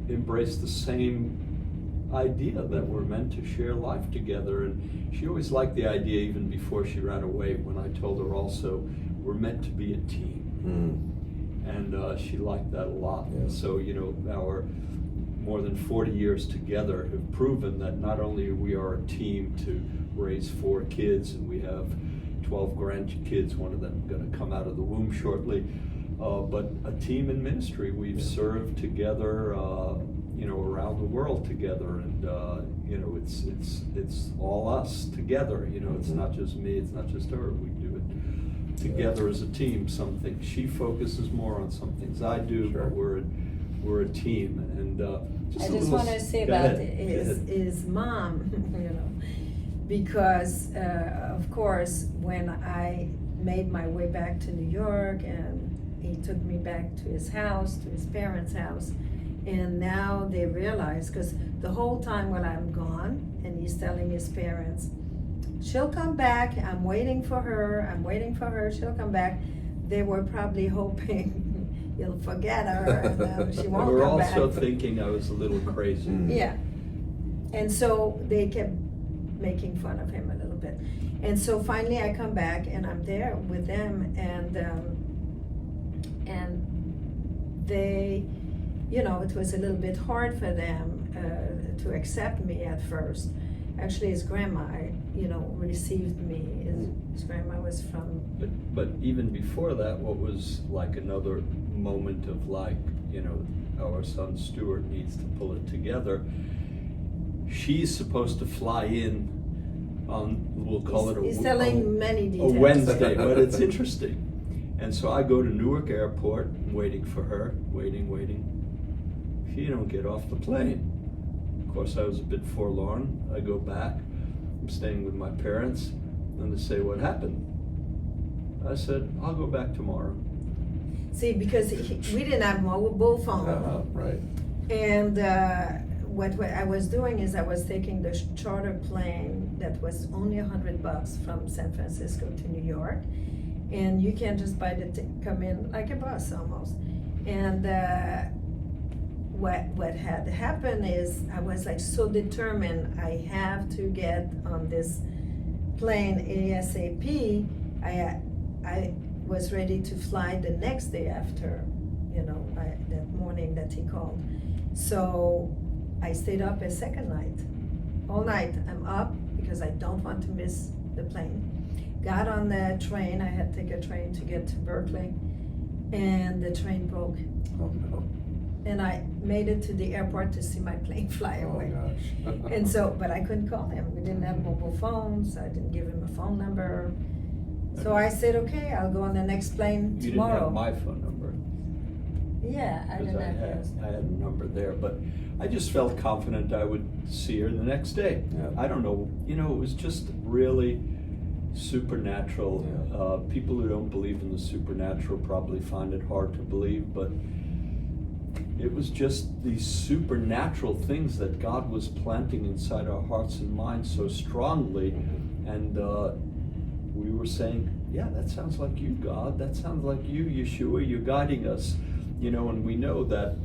embraced the same idea that we're meant to share life together. And she always liked the idea, even before she ran away, when I told her also, we're meant to be a team. And she liked that a lot. Yeah. So, our more than 40 years together have proven that not only we are a team to raise 4 kids, and we have 12 grandkids, one of them going to come out of the womb shortly, but a team in ministry. We've served together, around the world together, and it's all us together. It's not just me, it's not just her. We do it together as a team. Some things she focuses more on, some things I do, but we're a team. And I just want to say about his mom, because of course when I made my way back to New York, and he took me back to his house, to his parents' house, and now they realize, because the whole time when I'm gone, and he's telling his parents, "She'll come back, I'm waiting for her, she'll come back," they were probably hoping he'll forget her and she won't We're come back. also thinking I was a little crazy. Yeah. And so they kept making fun of him a little bit. And so finally I come back and I'm there with them, and they, it was a little bit hard for them to accept me at first. Actually, his grandma, received me. His grandma was from... But even before that, what was like another moment of our son Stewart needs to pull it together. She's supposed to fly in on, we'll call it He's telling many a details. Wednesday, but it's interesting. And so I go to Newark Airport, waiting for her, waiting. She don't get off the plane. Of course, I was a bit forlorn. I go back. I'm staying with my parents, and they say, "What happened?" I said, "I'll go back tomorrow." See, because we didn't have mobile phone. Right. And what I was doing is I was taking the charter plane that was only $100 from San Francisco to New York. And you can't just come in like a bus almost. And what had happened is I was like so determined, I have to get on this plane ASAP. I was ready to fly the next day after, that morning that he called. So I stayed up a second night. All night I'm up because I don't want to miss the plane. Got on the train, I had to take a train to get to Berkeley, and the train broke. Oh, no. and I made it to the airport to see my plane fly Oh away. gosh. And so, but I couldn't call him. We didn't have mobile phones. I didn't give him a phone number. So I said, okay, I'll go on the next plane You tomorrow. didn't have my phone number. Yeah, I Because didn't have his. I had a number there, but I just felt confident I would see her the next day. Yeah. I don't know, it was just really supernatural. Yeah. People who don't believe in the supernatural probably find it hard to believe, but it was just these supernatural things that God was planting inside our hearts and minds so strongly, and we were saying, yeah, that sounds like you, God. That sounds like you, Yeshua. You're guiding us, and we know that,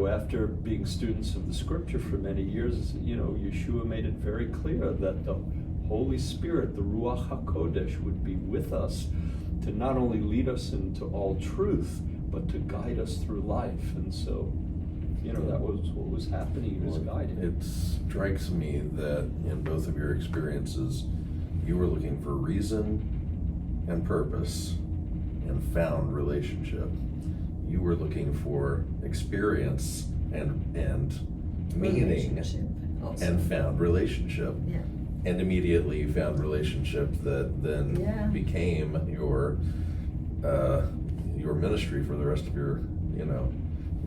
after being students of the Scripture for many years, Yeshua made it very clear that the Holy Spirit, the Ruach HaKodesh, would be with us to not only lead us into all truth, but to guide us through life. And so, that was what was happening. He was guiding. It strikes me that in both of your experiences, you were looking for reason and purpose and found relationship. You were looking for experience and meaning Relationship also. and found relationship. Yeah. And immediately you found relationship that then Yeah. became your ministry for the rest of your,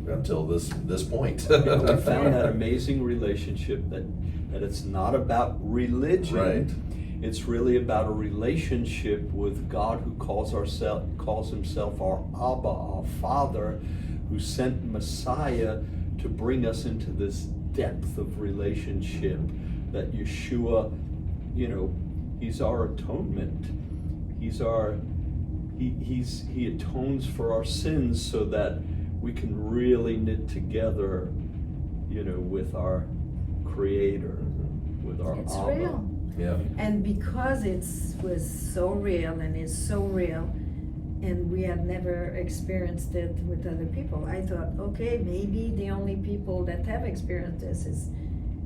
until this point. We found that amazing relationship that it's not about religion. Right. It's really about a relationship with God who calls himself our Abba, our Father, who sent Messiah to bring us into this depth of relationship that Yeshua, he's our atonement. He atones for our sins so that we can really knit together, with our Creator, with our It's Abba. real. Yeah. And because it was so real and is so real, and we had never experienced it with other people, I thought, okay, maybe the only people that have experienced this is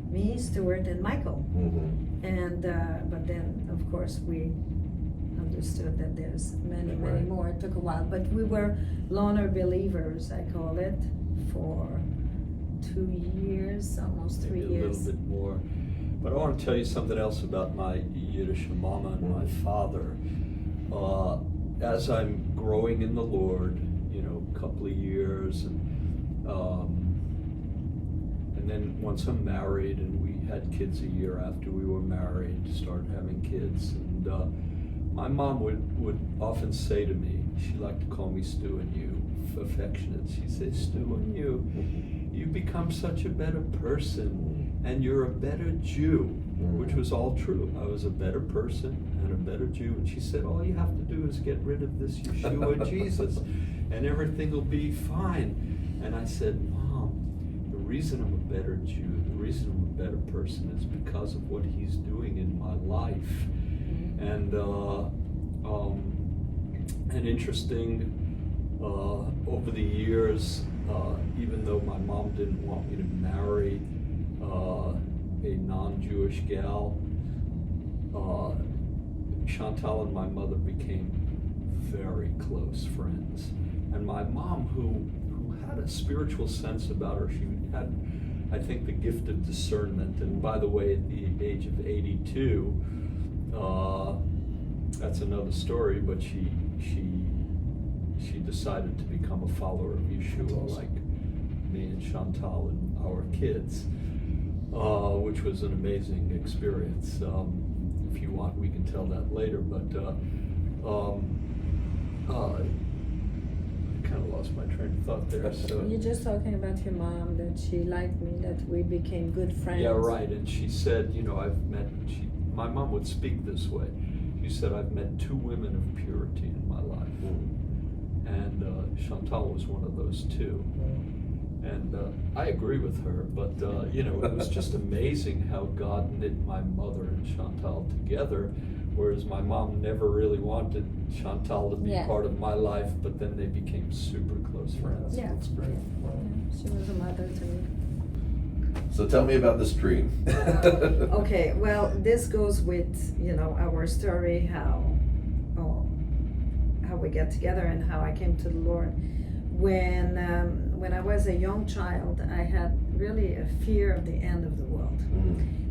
me, Stewart, and Michael. Mm-hmm. And but then, of course, we understood that there's many Right. more. It took a while, but we were loner believers, I call it, for 2 years, almost 3 Maybe years. a little bit more. But I want to tell you something else about my Yiddish mama and my father. As I'm growing in the Lord, a couple of years, and then once I'm married, and we had kids a year after we were married, started having kids, and my mom would often say to me, she liked to call me Stu and you, affectionate. She'd say, Stu and you become such a better person, and you're a better Jew, which was all true. I was a better person and a better Jew. And she said, all you have to do is get rid of this Yeshua Jesus, and everything will be fine. And I said, Mom, the reason I'm a better Jew, the reason I'm a better person is because of what he's doing in my life. And interesting, over the years, even though my mom didn't want me to marry a non-Jewish gal, Chantal and my mother became very close friends. And my mom, who had a spiritual sense about her, she had, I think, the gift of discernment. And by the way, at the age of 82, that's another story, but she decided to become a follower of Yeshua, like me and Chantal and our kids, which was an amazing experience. If you want, we can tell that later, but I kind of lost my train of thought there. So You're just talking about your mom, that she liked me, that we became good friends. yeah, right. And she said, my mom would speak this way. She said, I've met 2 women of purity in my life. And Chantal was one of those 2. And I agree with her, but it was just amazing how God knit my mother and Chantal together, whereas my mom never really wanted Chantal to be part of my life, but then they became super close friends. Yeah. That's great. Wow. She was a mother to me. So tell me about this dream. Okay, well, this goes with, our story, how we got together and how I came to the Lord. When when I was a young child, I had really a fear of the end of the world.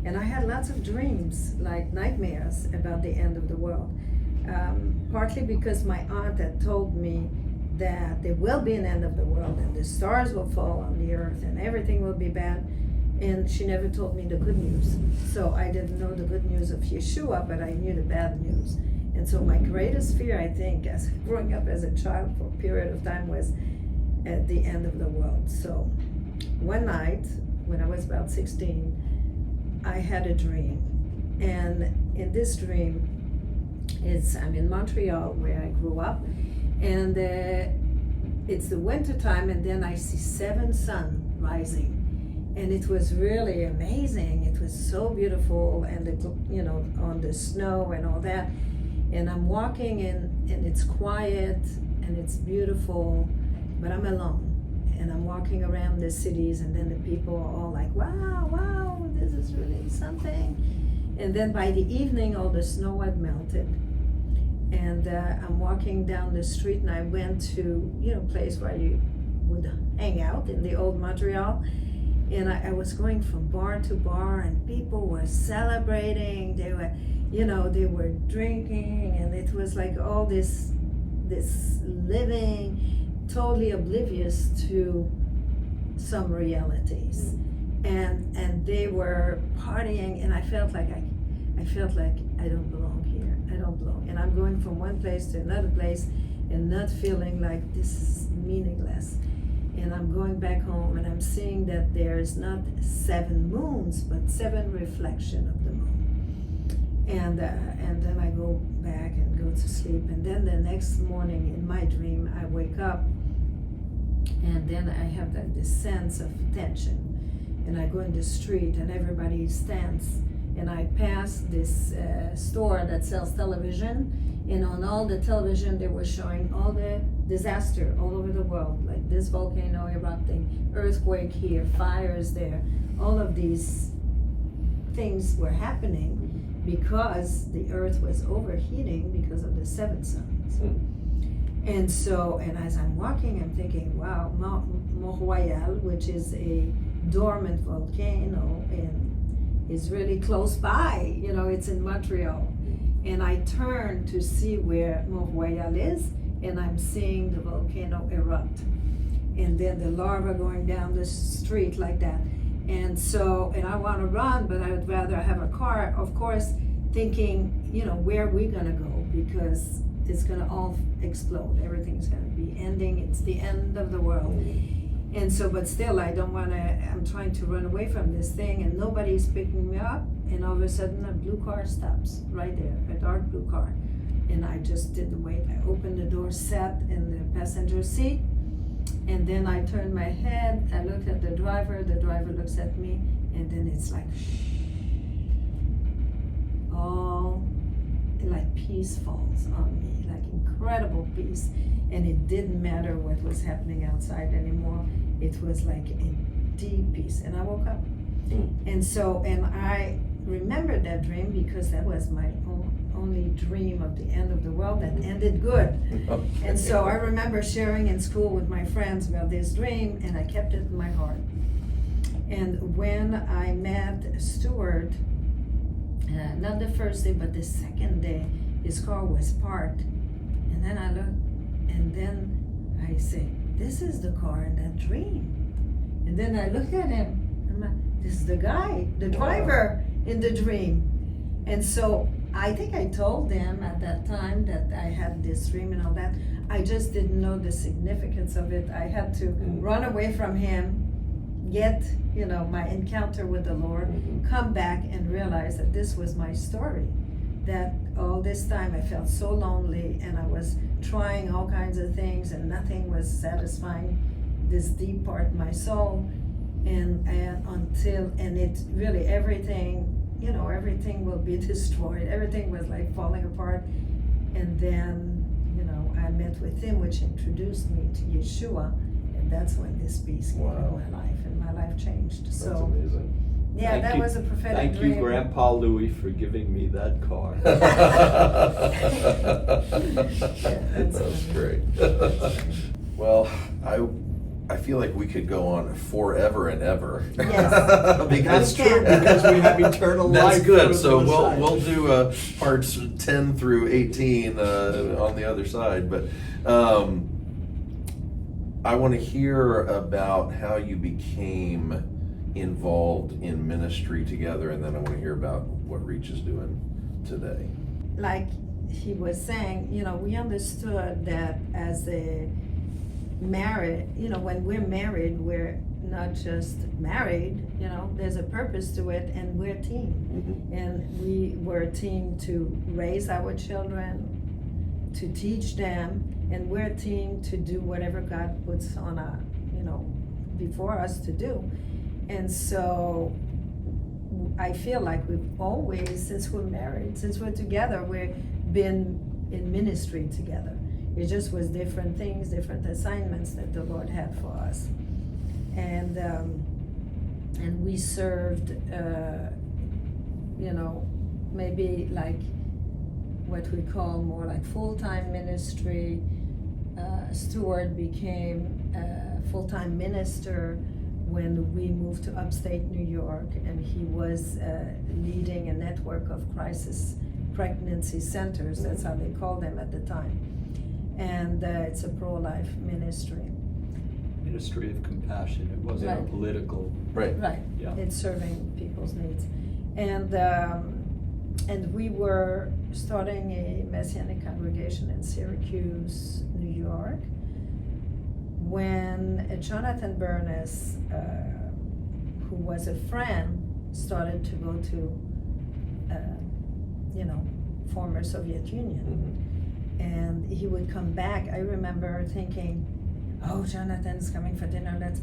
And I had lots of dreams, like nightmares about the end of the world. Partly because my aunt had told me that there will be an end of the world and the stars will fall on the earth and everything will be bad. And she never told me the good news. So I didn't know the good news of Yeshua, but I knew the bad news. And so my greatest fear, I think, as growing up as a child for a period of time, was at the end of the world. So one night, when I was about 16, I had a dream. And in this dream, I'm in Montreal, where I grew up, and it's the winter time, and then I see 7 sun rising. And it was really amazing. It was so beautiful, and on the snow and all that. And I'm walking and it's quiet and it's beautiful, but I'm alone. And I'm walking around the cities, and then the people are all like, wow, this is really something. And then by the evening, all the snow had melted. And I'm walking down the street, and I went to, a place where you would hang out in the old Montreal. And I was going from bar to bar, and people were celebrating. They were drinking, and it was like all this living, totally oblivious to some realities. And they were partying, and I felt like I don't belong here. I don't belong. And I'm going from one place to another place, and not feeling like this is meaningless. And I'm going back home, and I'm seeing that there's not 7 moons, but 7 reflections of the moon. And then I go back and go to sleep. And then the next morning in my dream, I wake up, and then I have this sense of tension. And I go in the street, and everybody stands. And I pass this store that sells television. And on all the television, they were showing all the disaster all over the world, like this volcano erupting, earthquake here, fires there. All of these things were happening because the earth was overheating because of the 7 suns. And as I'm walking, I'm thinking, wow, Mont Royal, which is a dormant volcano and is really close by, it's in Montreal. And I turn to see where Mont Royal is, and I'm seeing the volcano erupt. And then the lava going down the street like that. And I want to run, but I would rather have a car, of course, thinking, where are we going to go? Because it's going to all explode. Everything's going to be ending. It's the end of the world. And so, but still, I'm trying to run away from this thing, and nobody's picking me up. And all of a sudden, a blue car stops right there, a dark blue car. And I just didn't wait. I opened the door, sat in the passenger seat, and then I turned my head. I looked at the driver looks at me, and then it's like, all like peace falls on me, like incredible peace. And it didn't matter what was happening outside anymore. It was like a deep peace. And I woke up. And I remembered that dream because that was my only dream of the end of the world that ended good. And so I remember sharing in school with my friends about this dream, and I kept it in my heart. And when I met Stewart, not the first day, but the second day, his car was parked. And then I looked, and then I say, this is the car in that dream. And then I looked at him, and this is the guy, the driver in the dream. And so I think I told them at that time that I had this dream and all that. I just didn't know the significance of it. I had to run away from him, get, my encounter with the Lord, come back and realize that this was my story. That all this time I felt so lonely, and I was trying all kinds of things, and nothing was satisfying this deep part of my soul. And it really, everything will be destroyed. Everything was like falling apart. And then, I met with him, which introduced me to Yeshua. And that's when this peace came in my life, and my life changed. That's amazing. Yeah, that was a prophetic dream. Thank you, Grandpa Louis, for giving me that car. That's great. Well, I feel like we could go on forever and ever. Yes. Because That's true, because we have eternal life. that's good. through So the Messiah. we'll do parts 10 through 18 on the other side. But I want to hear about how you became involved in ministry together, and then I want to hear about what Reach is doing today. Like he was saying, we understood that as a married, when we're married, we're not just married, there's a purpose to it, and we're a team. Mm-hmm. And we were a team to raise our children, to teach them, and we're a team to do whatever God puts on our, before us to do. And so I feel like we've always, since we're married, since we're together, we've been in ministry together. It just was different things, different assignments that the Lord had for us. And we served, maybe like what we call more like full-time ministry. Stewart became a full-time minister when we moved to upstate New York, and he was leading a network of crisis pregnancy centers. That's how they called them at the time. And it's a pro-life ministry. Ministry of compassion. It wasn't Right. a political. Right. Right. Yeah. It's serving people's needs. And we were starting a Messianic congregation in Syracuse, New York, when Jonathan Burness, who was a friend, started to go to, former Soviet Union. Mm-hmm. And he would come back. I remember thinking, oh, Jonathan's coming for dinner. Let's,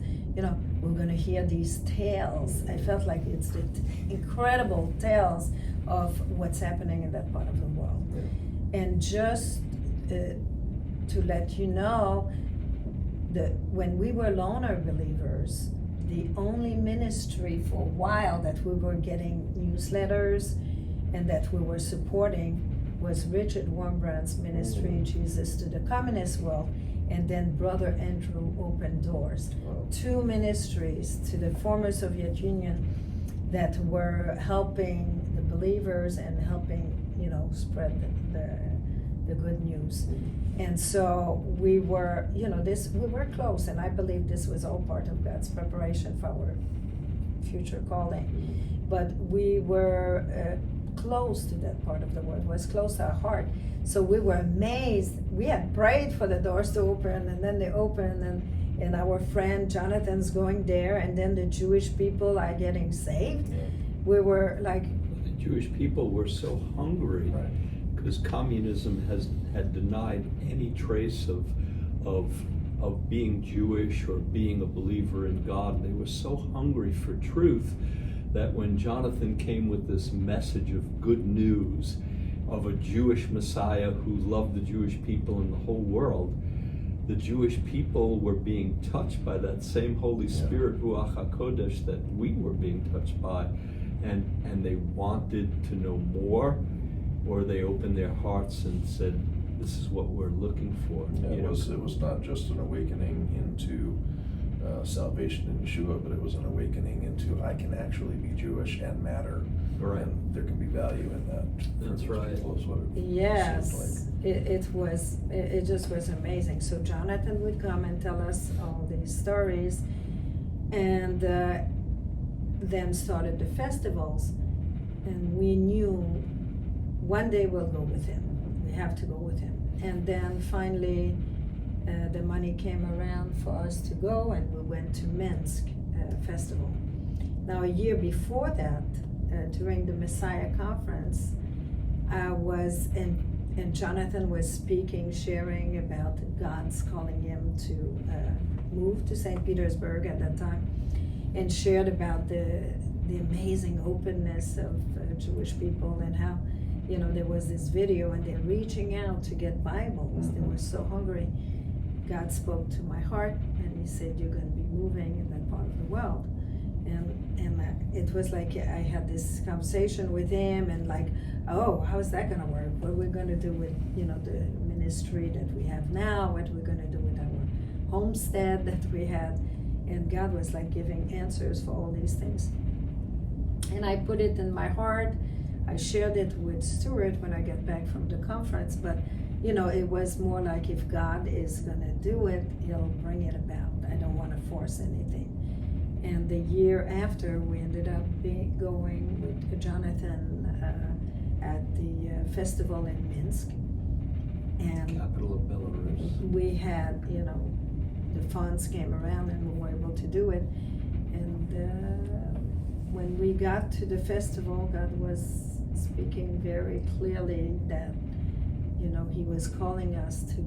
we're going to hear these tales. I felt like it's the incredible tales of what's happening in that part of the world. Yeah. And just to let you know, that when we were loner believers, the only ministry for a while that we were getting newsletters and that we were supporting was Richard Wurmbrand's ministry, Jesus to the Communist World, and then Brother Andrew Open Doors. Wow. Two ministries to the former Soviet Union that were helping the believers and helping, spread the good news. And so we were, we were close, and I believe this was all part of God's preparation for our future calling. But we were close to that part of the world, it was close to our heart. So we were amazed. We had prayed for the doors to open, and then they opened, and our friend Jonathan's going there, and then the Jewish people are getting saved. Yeah. We were like, The Jewish people were so hungry because communism had denied any trace of being Jewish or being a believer in God. They were so hungry for truth that when Jonathan came with this message of good news of a Jewish Messiah who loved the Jewish people in the whole world, the Jewish people were being touched by that same Holy Spirit, Ruach HaKodesh, that we were being touched by. And they wanted to know more, or they opened their hearts and said, this is what we're looking for. Yeah, it was not just an awakening into salvation in Yeshua, but it was an awakening into I can actually be Jewish and matter. Right. And there can be value in that. That's right. Is what it yes, seems it just was amazing. So Jonathan would come and tell us all these stories, and then started the festivals, and we knew one day we'll go with him. We have to go with him. And then finally the money came around for us to go, and we went to Minsk festival. Now a year before that, during the Messiah conference, I was and Jonathan was speaking, sharing about God's calling him to move to St. Petersburg at that time, and shared about the amazing openness of Jewish people, and how there was this video and they're reaching out to get Bibles. They were so hungry. God spoke to my heart, and he said, you're going to be moving in that part of the world. And it was like I had this conversation with him, and like, oh, how is that going to work? What we're going to do with the ministry that we have now? What we're going to do with our homestead that we had, and God was like giving answers for all these things. And I put it in my heart. I shared it with Stewart when I got back from the conference, but you know, it was more like if God is gonna do it, he'll bring it about. I don't wanna force anything. And the year after, we ended up going with Jonathan at the festival in Minsk. And Capital of Belarus. we had, you know, the funds came around and we were able to do it. And when we got to the festival, God was speaking very clearly that, you know, he was calling us to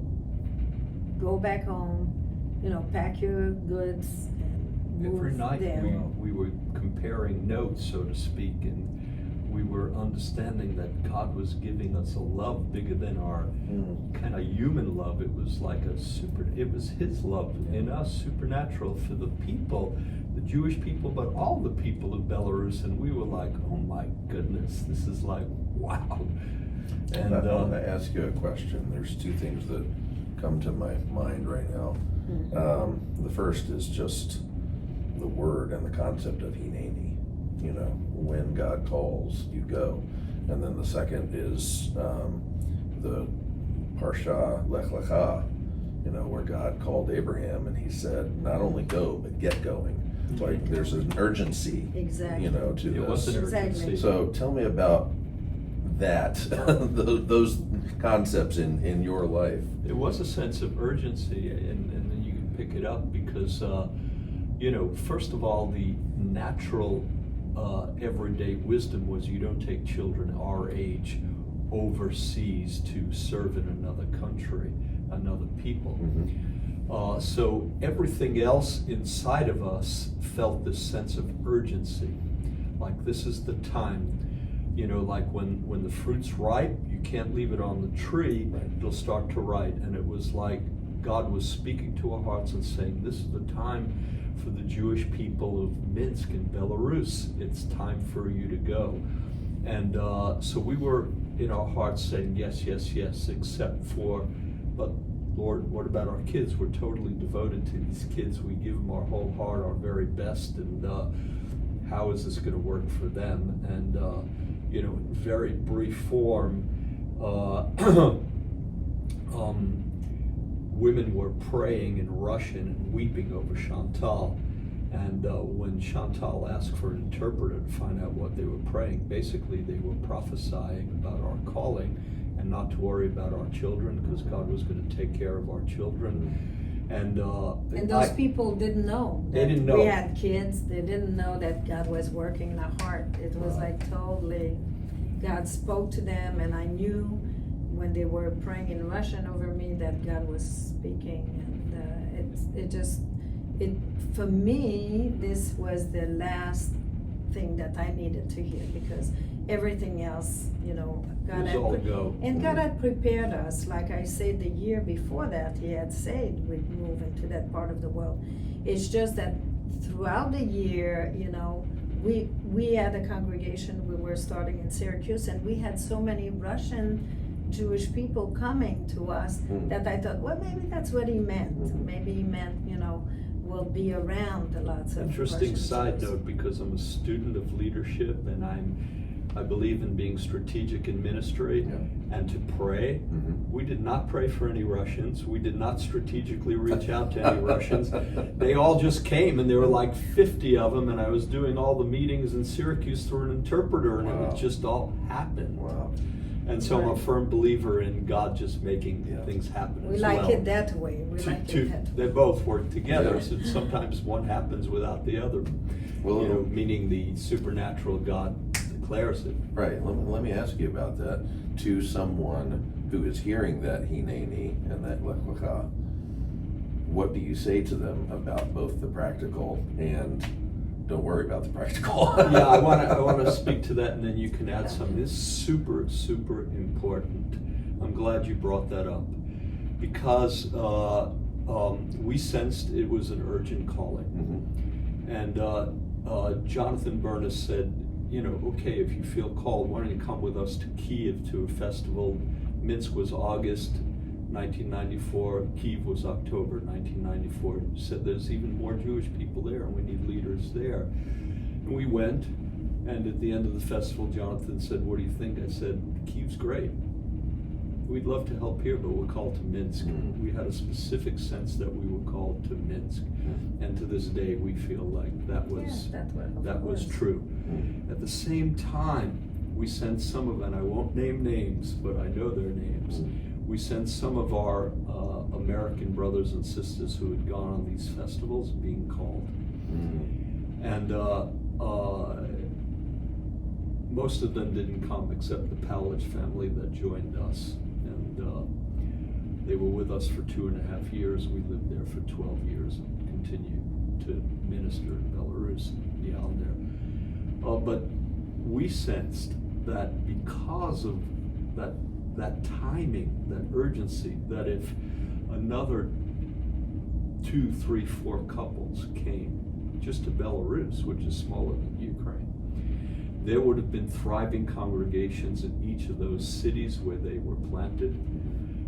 go back home, you know, pack your goods and move Every night there. we were comparing notes, so to speak, and we were understanding that God was giving us a love bigger than our kind of human love. It was like it was his love in us, supernatural for the people, the Jewish people, but all the people of Belarus. And we were like, oh my goodness, this is like, wow. And I want to ask you a question. There's two things that come to my mind right now. The first is just the word and the concept of hineni. You know, when God calls, you go. And then the second is the Parsha Lech Lecha, you know, where God called Abraham and he said, not only go, but get going. Like there's an urgency, Exactly. you know, to It was this. an Exactly. urgency. So tell me about that, those concepts in your life. It was a sense of urgency, and then you can pick it up because, you know, first of all, the natural everyday wisdom was you don't take children our age overseas to serve in another country, another people. So everything else inside of us felt this sense of urgency, like this is the time. You know, like when the fruit's ripe, you can't leave it on the tree, it'll start to ripe. And it was like God was speaking to our hearts and saying, this is the time for the Jewish people of Minsk and Belarus. It's time for you to go. And so we were in our hearts saying, yes, yes, yes, except for, but Lord, what about our kids? We're totally devoted to these kids. We give them our whole heart, our very best, and how is this going to work for them? And you know, in very brief form, women were praying in Russian and weeping over Chantal. And when Chantal asked for an interpreter to find out what they were praying, basically they were prophesying about our calling and not to worry about our children because God was going to take care of our children. And those people didn't know. They that didn't know. We had kids. They didn't know that God was working in our heart. It was like totally, God spoke to them, and I knew when they were praying in Russian over me that God was speaking. And for me, this was the last thing that I needed to hear because everything else, you know, God It was all go. and God had prepared us. Like I said, the year before that, He had said we'd move into that part of the world. It's just that throughout the year, you know, we had a congregation. We were starting in Syracuse, and we had so many Russian Jewish people coming to us that I thought, well, maybe that's what He meant. Maybe He meant, you know, we'll be around lots of Interesting Russian side Jews. note, because I'm a student of leadership and I believe in being strategic in ministry and to pray. We did not pray for any Russians. We did not strategically reach out to any Russians. They all just came, and there were like 50 of them, and I was doing all the meetings in Syracuse through an interpreter, and it just all happened. Wow. And so I'm a firm believer in God just making things happen We as like well. it that way. We like it that way. They both work together, Yeah. so sometimes one happens without the other. Well, You know, meaning the supernatural God declares it. right, let me ask you about that. To someone who is hearing that hineni and that lech lecha, what do you say to them about both the practical and don't worry about the practical? Yeah, I want to speak to that, and then you can add something. This is super, super important. I'm glad you brought that up because we sensed it was an urgent calling. And Jonathan Burness said, you know, okay, if you feel called, why don't you come with us to Kiev to a festival? Minsk was August. 1994, Kyiv was October 1994, said there's even more Jewish people there and we need leaders there. And we went, and at the end of the festival, Jonathan said, what do you think? I said, Kyiv's great. We'd love to help here, but we're called to Minsk. We had a specific sense that we were called to Minsk. And to this day, we feel like that was true. At the same time, we sent some of, and I won't name names, but I know their names. We sent some of our American brothers and sisters who had gone on these festivals being called. And most of them didn't come except the Pavlich family that joined us. And they were with us for 2.5 years. We lived there for 12 years and continued to minister in Belarus and beyond there. But we sensed that because of that timing, that urgency, that if another 2, 3, 4 couples came just to Belarus, which is smaller than Ukraine, there would have been thriving congregations in each of those cities where they were planted.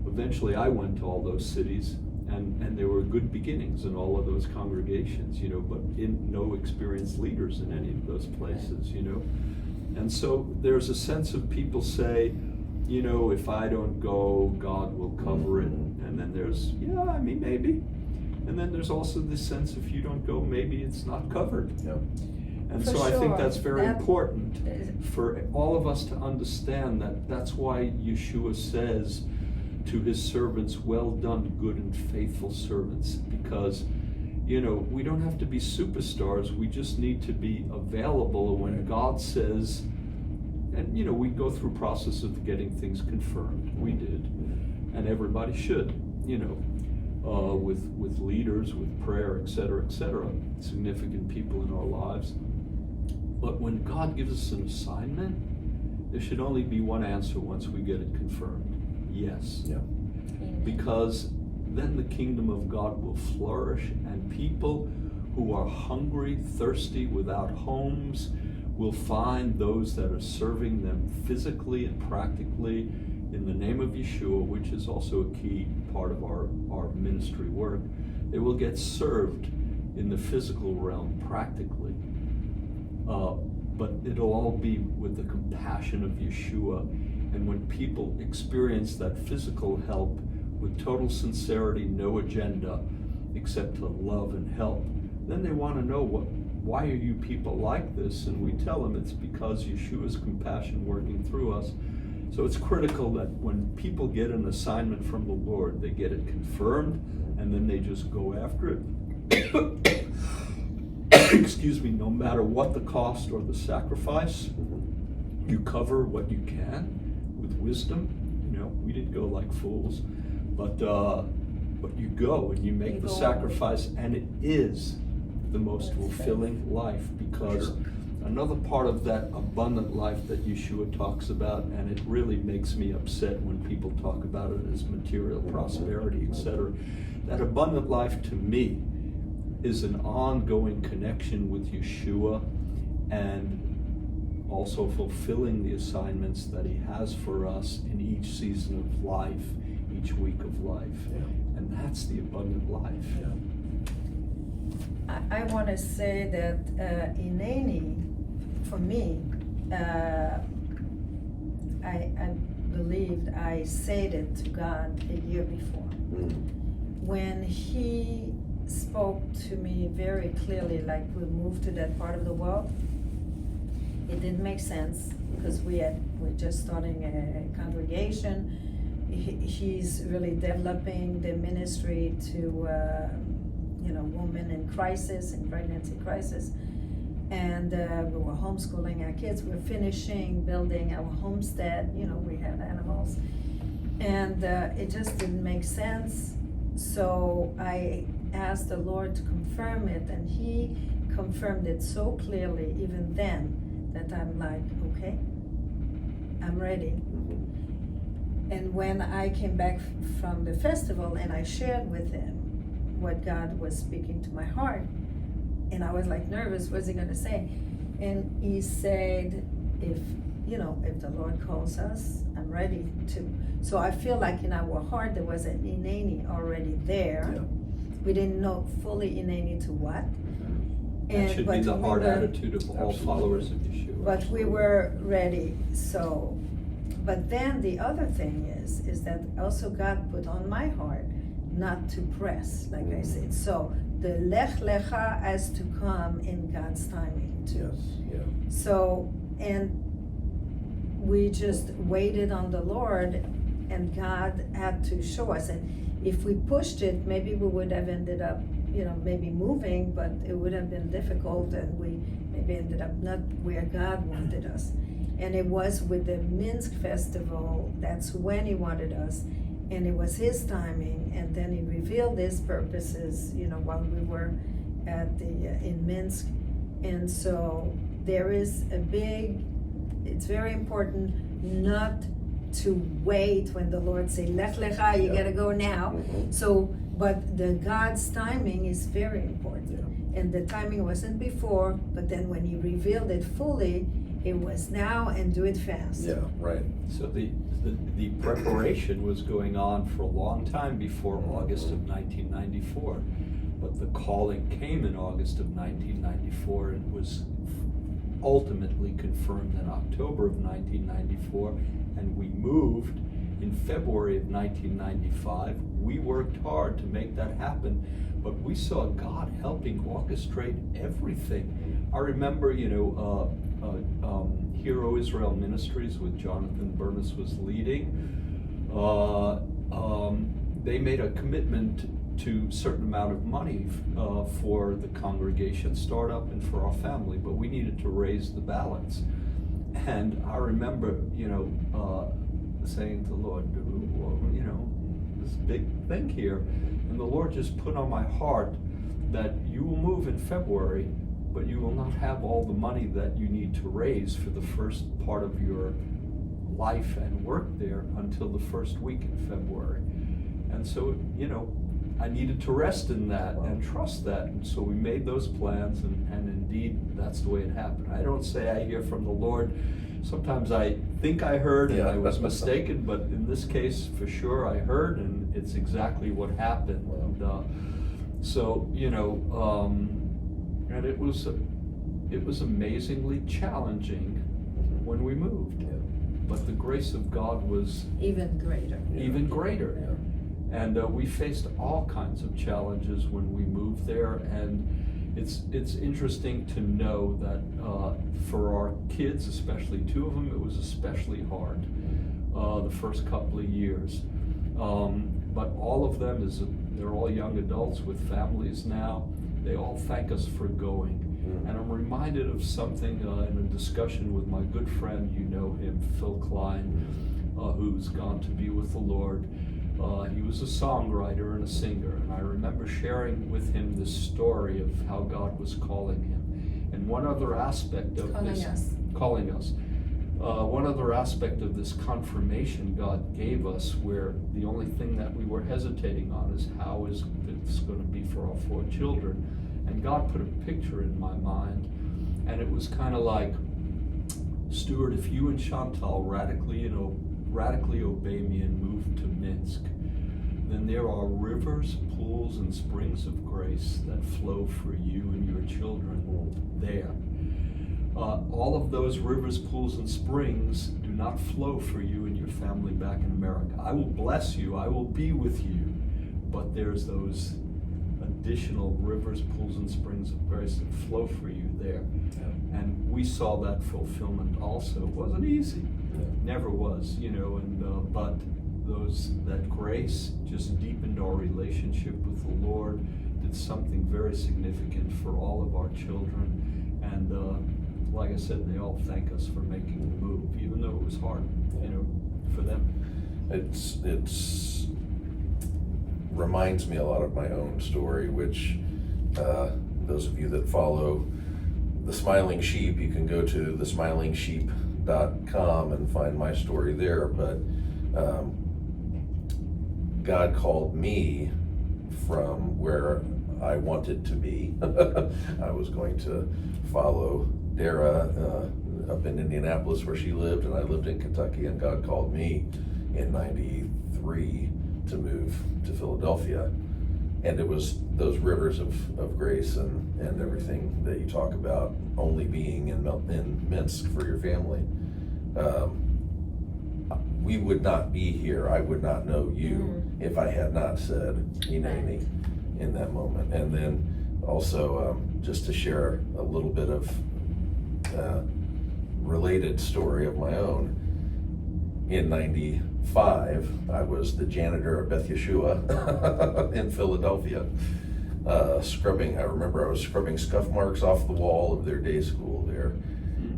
Eventually I went to all those cities, and there were good beginnings in all of those congregations, but no experienced leaders in any of those places, And so there's a sense of people say, if I don't go, God will cover it. And then there's, maybe. And then there's also this sense, if you don't go, maybe it's not covered. Yep. And For so I think that's sure. very important for all of us to understand that that's why Yeshua says to his servants, well done, good and faithful servants, because we don't have to be superstars, we just need to be available when God says, and we go through process of getting things confirmed. We did, and everybody should, with leaders, with prayer, etc., significant people in our lives. But when God gives us an assignment, there should only be one answer once we get it confirmed: yes. Yeah. Because then the kingdom of God will flourish, and people who are hungry, thirsty, without homes will find those that are serving them physically and practically in the name of Yeshua, which is also a key part of our ministry work. They will get served in the physical realm practically, but it'll all be with the compassion of Yeshua. And when people experience that physical help with total sincerity, no agenda except to love and help, then they want to know, why are you people like this? And we tell them it's because Yeshua's compassion working through us. So it's critical that when people get an assignment from the Lord, they get it confirmed, and then they just go after it. Excuse me, no matter what the cost or the sacrifice, you cover what you can with wisdom. We didn't go like fools, but you go and you make the sacrifice, and it is the most fulfilling life, because another part of that abundant life that Yeshua talks about, and it really makes me upset when people talk about it as material prosperity, etc. That abundant life to me is an ongoing connection with Yeshua, and also fulfilling the assignments that he has for us in each season of life, each week of life. Yeah. And that's the abundant life. Yeah. I want to say that for me, I believed I said it to God a year before. When he spoke to me very clearly, like we moved to that part of the world, it didn't make sense because we're just starting a congregation. He's really developing the ministry to women in crisis, in pregnancy crisis, and we were homeschooling our kids. We're finishing building our homestead. We have animals, and it just didn't make sense. So I asked the Lord to confirm it, and he confirmed it so clearly even then that I'm like, okay, I'm ready. And when I came back from the festival and I shared with him what God was speaking to my heart, and I was like nervous, what's he gonna say? And he said, if if the Lord calls us, I'm ready to. So I feel like in our heart there was an inani already there. Yeah. We didn't know fully inani to what. That should be the heart attitude of all Absolutely. followers of Yeshua. But we were ready, so, but then the other thing is that also God put on my heart not to press, like I said. So the Lech Lecha has to come in God's timing too. Yes. Yeah. So, and we just waited on the Lord, and God had to show us. And if we pushed it, maybe we would have ended up, maybe moving, but it would have been difficult, and we maybe ended up not where God wanted us. And it was with the Minsk festival, that's when He wanted us, and it was His timing, and then He revealed His purposes, while we were at in Minsk. And so there is it's very important not to wait when the Lord say, Lech Lecha, you gotta go now. Mhm. So, but the God's timing is very important. Yeah. And the timing wasn't before, but then when He revealed it fully, it was now, and do it fast. Yeah. Right. So the preparation was going on for a long time before August of 1994, but the calling came in August of 1994 and was ultimately confirmed in October of 1994, and we moved in February of 1995. We worked hard to make that happen, but we saw God helping orchestrate everything. I remember, Hero Israel Ministries with Jonathan Burness was leading. They made a commitment to a certain amount of money for the congregation startup and for our family, but we needed to raise the balance. And I remember, saying to the Lord, this big thing here, and the Lord just put on my heart that you will move in February, but you will not have all the money that you need to raise for the first part of your life and work there until the first week in February. And so, I needed to rest in that and trust that. And so we made those plans, and indeed, that's the way it happened. I don't say I hear from the Lord. Sometimes I think I heard and I was mistaken, but in this case, for sure, I heard, and it's exactly what happened. And so, and it was amazingly challenging when we moved. Yeah. But the grace of God was Even greater. even greater. Yeah. And we faced all kinds of challenges when we moved there, and it's interesting to know that for our kids, especially two of them, it was especially hard the first couple of years. But all of them, they're all young adults with families now. They all thank us for going. Mm. And I'm reminded of something in a discussion with my good friend, him, Phil Klein, who's gone to be with the Lord. He was a songwriter and a singer, and I remember sharing with him this story of how God was calling him. And one other aspect of calling us. One other aspect of this confirmation God gave us, where the only thing that we were hesitating on is how is this going to be for our 4 children. And God put a picture in my mind, and it was kind of like, Stewart, if you and Chantal radically obey me and move to Minsk, then there are rivers, pools, and springs of grace that flow for you and your children there. All of those rivers, pools, and springs do not flow for you and your family back in America. I will bless you, I will be with you, but there's those additional rivers, pools, and springs of grace that flow for you there. Yeah. And we saw that fulfillment also. It wasn't easy. Never was, but that grace just deepened our relationship with the Lord, did something very significant for all of our children, and like I said, they all thank us for making the move, even though it was hard, for them. It's reminds me a lot of my own story, which those of you that follow The Smiling Sheep, you can go to thesmilingsheep.com and find my story there. But God called me from where I wanted to be. I was going to follow Dara up in Indianapolis where she lived, and I lived in Kentucky, and God called me in 93 to move to Philadelphia. And it was those rivers of grace and everything that you talk about only being in Minsk for your family. We would not be here. I would not know you if I had not said Hineni in that moment. And then also just to share a little bit of related story of my own. In 95, I was the janitor at Beth Yeshua in Philadelphia, scrubbing. I remember I was scrubbing scuff marks off the wall of their day school there,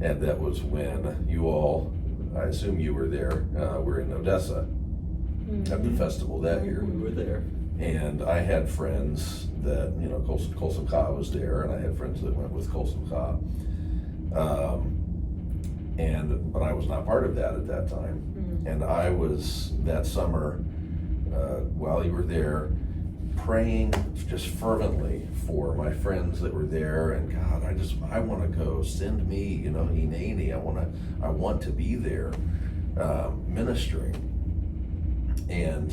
and that was when you all, I assume you were there, were in Odessa at the festival that year. We were there. And I had friends that, you know, Kol Simcha was there, and I had friends that went with Kol Simcha. But I was not part of that at that time. And I was, that summer, while you were there, praying just fervently for my friends that were there, and God, I want to go, send me, you know, Hineni, I want to be there, ministering, and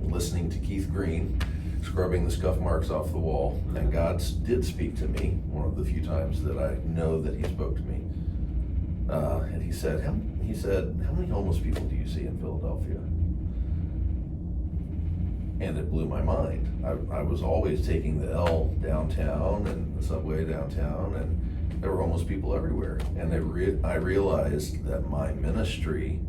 listening to Keith Green, scrubbing the scuff marks off the wall. And God did speak to me, one of the few times that I know that he spoke to me. And he said, how many homeless people do you see in Philadelphia? And it blew my mind. I was always taking the L downtown and the subway downtown, and there were homeless people everywhere. And I realized that my ministry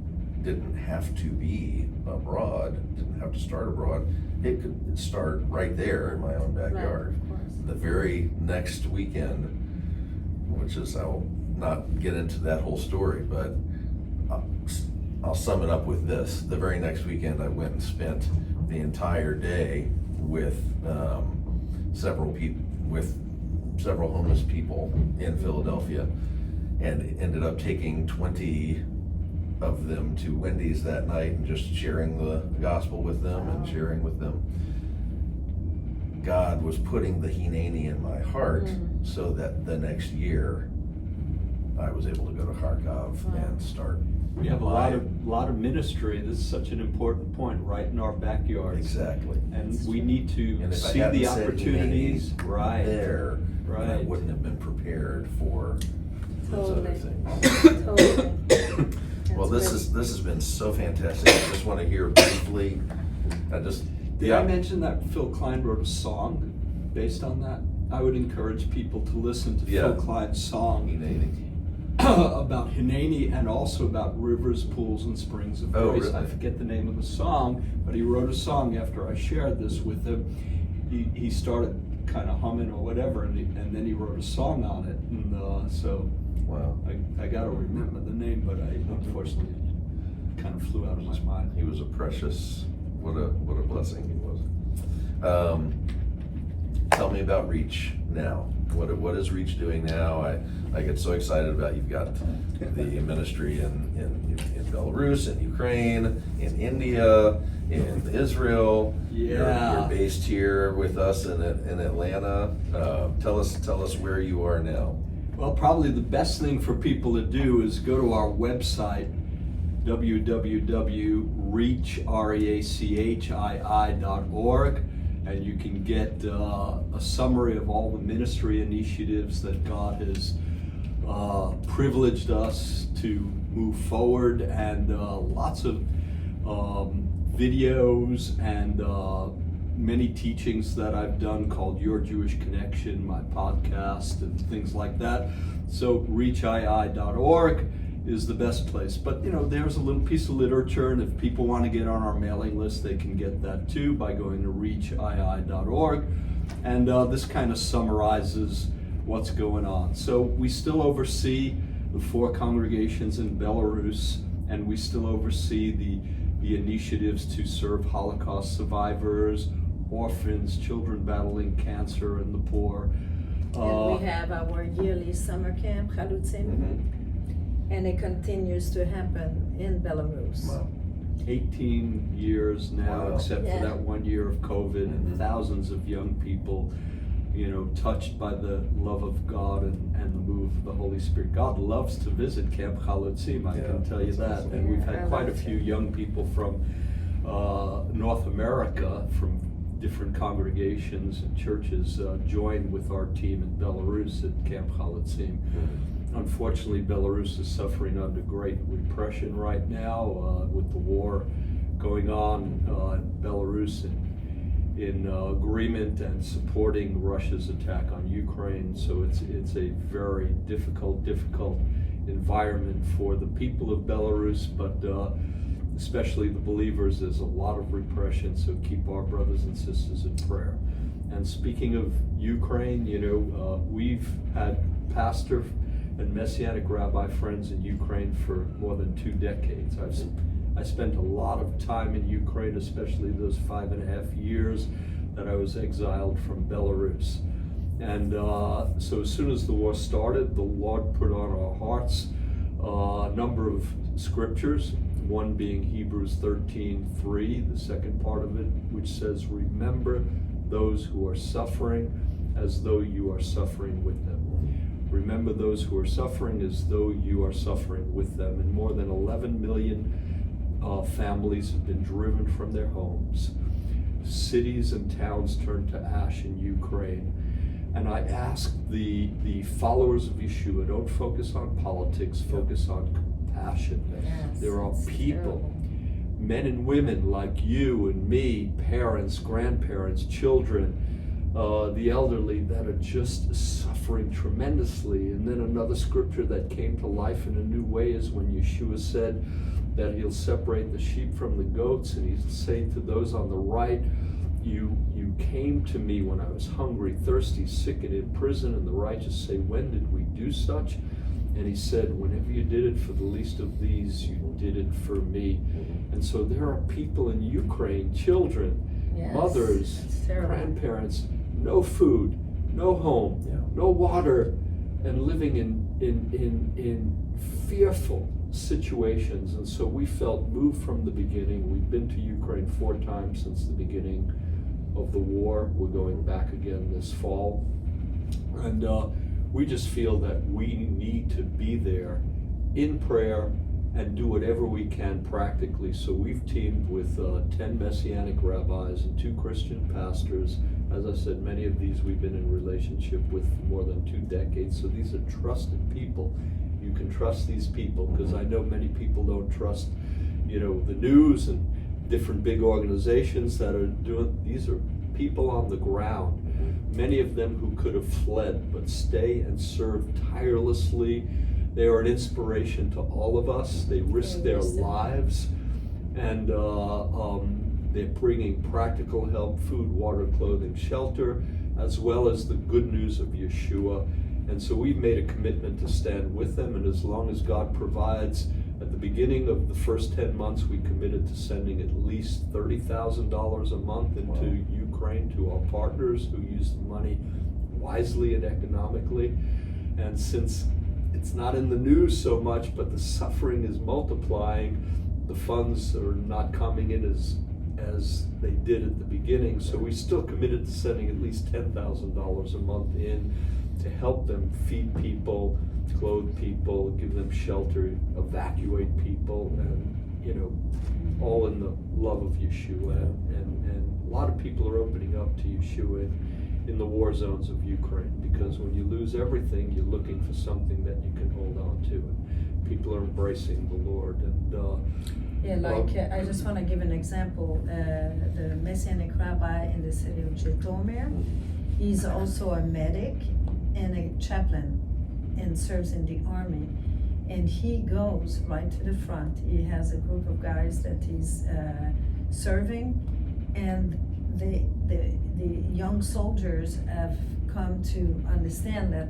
didn't have to be abroad, didn't have to start abroad. It could start right there in my own backyard. Right, the very next weekend, which is, I'll not get into that whole story, but I'll sum it up with this. The very next weekend, I went and spent the entire day with several homeless people in Philadelphia, and ended up taking 20 of them to Wendy's that night and just sharing the gospel with them and sharing with them. God was putting the Hineni in my heart so that the next year I was able to go to Kharkov and start. We have a lot of ministry. This is such an important point, right in our backyard. Exactly. And we need to And if I see hadn't the said opportunities. Hineni Right. there, then I Right. wouldn't have been prepared for those other Totally. things. Totally. Well, this has been so fantastic. I just want to hear briefly. Did I mention that Phil Klein wrote a song based on that? I would encourage people to listen to Phil Klein's song Hineni. about Hineni and also about rivers, pools, and springs of grace. Really? I forget the name of the song, but he wrote a song after I shared this with him. He started kind of humming or whatever, and then he wrote a song on it. And so Wow. I got to remember the name, but I unfortunately kind of flew out of my mind. He was a precious, what a blessing he was. Tell me about Reach now. What is Reach doing now? I get so excited about, you've got the ministry in Belarus, in Ukraine, in India, in Israel. Yeah. You're based here with us in Atlanta. Tell us where you are now. Well, probably the best thing for people to do is go to our website, www.reachii.org, and you can get a summary of all the ministry initiatives that God has privileged us to move forward, and lots of videos and many teachings that I've done called Your Jewish Connection, my podcast, and things like that. So reachii.org is the best place. But there's a little piece of literature, and if people want to get on our mailing list, they can get that too by going to reachii.org. And this kind of summarizes what's going on. So we still oversee the 4 congregations in Belarus, and we still oversee the initiatives to serve Holocaust survivors, orphans, children battling cancer, and the poor. And we have our yearly summer camp, Chalutzim, and it continues to happen in Belarus. Wow. 18 years now, Wow. except for Yeah. that 1 year of COVID, and thousands of young people touched by the love of God and the move of the Holy Spirit. God loves to visit Camp Chalutzim, I can tell you that. Awesome. And we've had I quite a love few it. young people from North America, from different congregations and churches, join with our team in Belarus at Camp Chalutzim. Unfortunately, Belarus is suffering under great repression right now with the war going on in Belarus, and in agreement and supporting Russia's attack on Ukraine. So it's a very difficult environment for the people of Belarus, but especially the believers. There's a lot of repression, so keep our brothers and sisters in prayer. And speaking of Ukraine, we've had pastor and Messianic rabbi friends in Ukraine for more than 2 decades. I spent a lot of time in Ukraine, especially those 5.5 years that I was exiled from Belarus. And so as soon as the war started, the Lord put on our hearts a number of scriptures, one being Hebrews 13:3, the second part of it, which says, remember those who are suffering as though you are suffering with them. Remember those who are suffering as though you are suffering with them. And more than 11 million families have been driven from their homes. Cities and towns turned to ash in Ukraine. And I ask the followers of Yeshua, don't focus on politics, focus on compassion. Yes, There are it's people, terrible. men and women like you and me, parents, grandparents, children, the elderly, that are just suffering tremendously. And then another scripture that came to life in a new way is when Yeshua said that he'll separate the sheep from the goats, and he'll say to those on the right, you came to me when I was hungry, thirsty, sick, and in prison. And the righteous say, when did we do such? And he said, whenever you did it for the least of these, you did it for me. And so there are people in Ukraine, children, Yes, mothers, it's terrible. grandparents, no food, no home, no water, and living in fearful situations. And so we felt moved from the beginning. We've been to Ukraine 4 times since the beginning of the war. We're going back again this fall. And we just feel that we need to be there in prayer and do whatever we can practically. So we've teamed with 10 Messianic rabbis and 2 Christian pastors. As I said, many of these we've been in relationship with for more than 2 decades. So these are trusted people. You can trust these people, because I know many people don't trust, the news and different big organizations that are doing. These are people on the ground. Many of them who could have fled, but stay and serve tirelessly. They are an inspiration to all of us. They risk their lives, and they're bringing practical help, food, water, clothing, shelter, as well as the good news of Yeshua. And so we've made a commitment to stand with them, and as long as God provides, at the beginning of the first 10 months, we committed to sending at least $30,000 a month into Ukraine to our partners who use the money wisely and economically. And since it's not in the news so much, but the suffering is multiplying, the funds are not coming in as they did at the beginning. So we still committed to sending at least $10,000 a month in to help them feed people, clothe people, give them shelter, evacuate people, and all in the love of Yeshua. And a lot of people are opening up to Yeshua in the war zones of Ukraine, because when you lose everything, you're looking for something that you can hold on to, and people are embracing the Lord. And I just want to give an example. The Messianic rabbi in the city of Zhytomyr, he's also a medic and a chaplain and serves in the army. And he goes right to the front. He has a group of guys that he's serving, and the young soldiers have come to understand that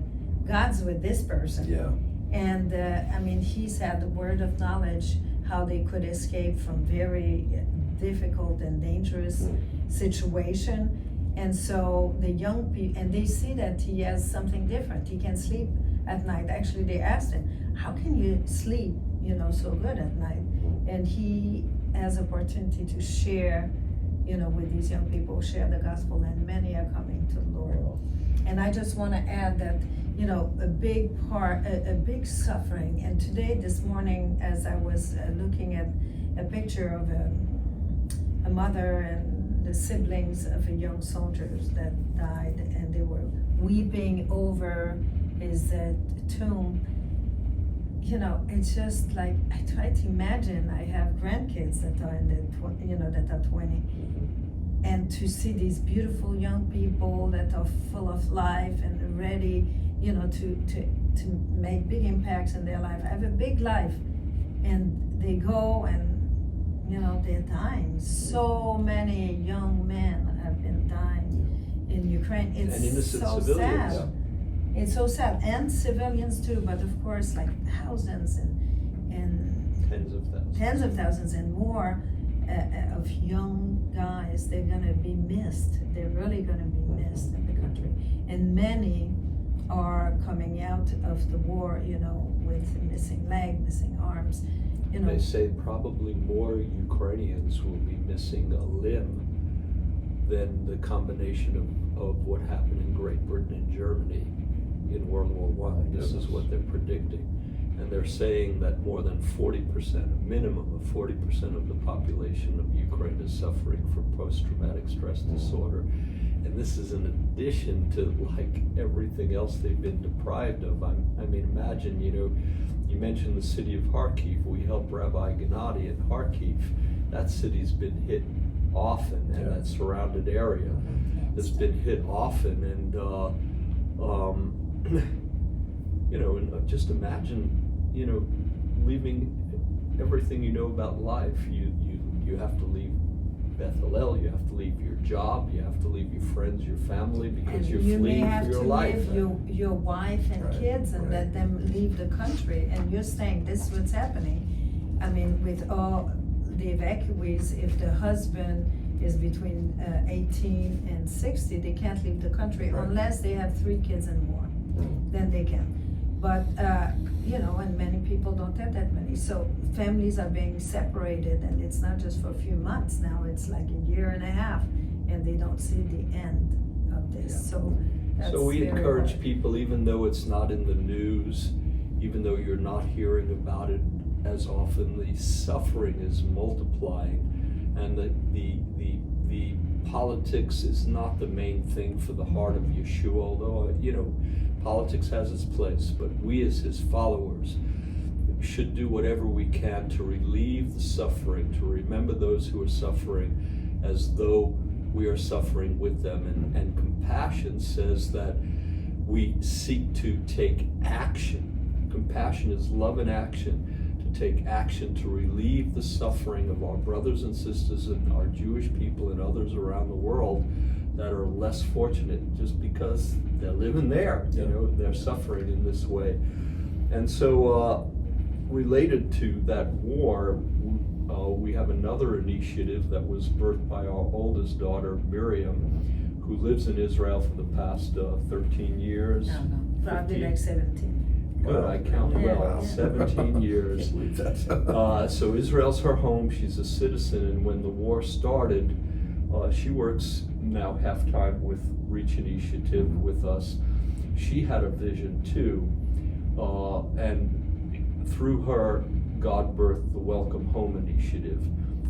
God's with this person. Yeah. And he's had the word of knowledge how they could escape from very difficult and dangerous situation. And so the young people, and they see that he has something different. He can sleep at night. Actually, they asked him, how can you sleep, so good at night? And he has opportunity to share, with these young people, share the gospel, and many are coming to the Lord. And I just want to add that, you know, a big suffering. And today, this morning, as I was looking at a picture of a mother and the siblings of a young soldiers that died, and they were weeping over his tomb. You know, it's just like, I try to imagine, I have grandkids that are in that are 20, and to see these beautiful young people that are full of life and ready, you know, to make big impacts in their life. I have a big life, and they go and, you know, they're dying. So many young men have been dying in Ukraine. It's And innocent so civilians. sad. It's so sad, and civilians too, but of course, like thousands and Tens of thousands. tens of thousands and more of young guys. They're gonna be missed. They're really gonna be missed in the country. And many are coming out of the war, you know, with missing leg, missing arms, you know. They say probably more Ukrainians will be missing a limb than the combination of what happened in Great Britain and Germany in World War I. This is what they're predicting. And they're saying that more than 40%, a minimum of 40% of the population of Ukraine is suffering from post-traumatic stress disorder. And this is in addition to like everything else they've been deprived of. I mean, imagine, you know, you mentioned the city of Kharkiv. We helped Rabbi Gennady in Kharkiv. That city's been hit often, and that surrounded area has been hit often. And you know, and just imagine, you know, leaving everything you know about life. You have to leave Beth Hillel, you have to leave your job, you have to leave your friends, your family, because And you're you may fleeing have for your to life. leave your wife and Right, kids and let them leave the country, and you're saying this is what's happening. I mean, with all the evacuees, if the husband is between 18 and 60, they can't leave the country Right. unless they have 3 kids and more. Then they can. But you know, and many people don't have that many. So families are being separated, and it's not just for a few months now, it's like a year and a half, and they don't see the end of this. Yeah. So that's So we very encourage hard. people, even though it's not in the news, even though you're not hearing about it as often, the suffering is multiplying, and the politics is not the main thing for the heart of Yeshua, although, you know, politics has its place, but we as his followers should do whatever we can to relieve the suffering, to remember those who are suffering as though we are suffering with them. And compassion says that we seek to take action. Compassion is love in action, to take action to relieve the suffering of our brothers and sisters and our Jewish people and others around the world that are less fortunate just because they're living there, you know, they're suffering in this way. And so related to that war, we have another initiative that was birthed by our oldest daughter, Miriam, who lives in Israel for the past 13 years. No, probably 15. like 17. Good, I count well, Yeah. 17 years. So Israel's her home, she's a citizen, and when the war started, she works now half-time with Reach Initiative with us. She had a vision too, and through her, God birthed the Welcome Home Initiative.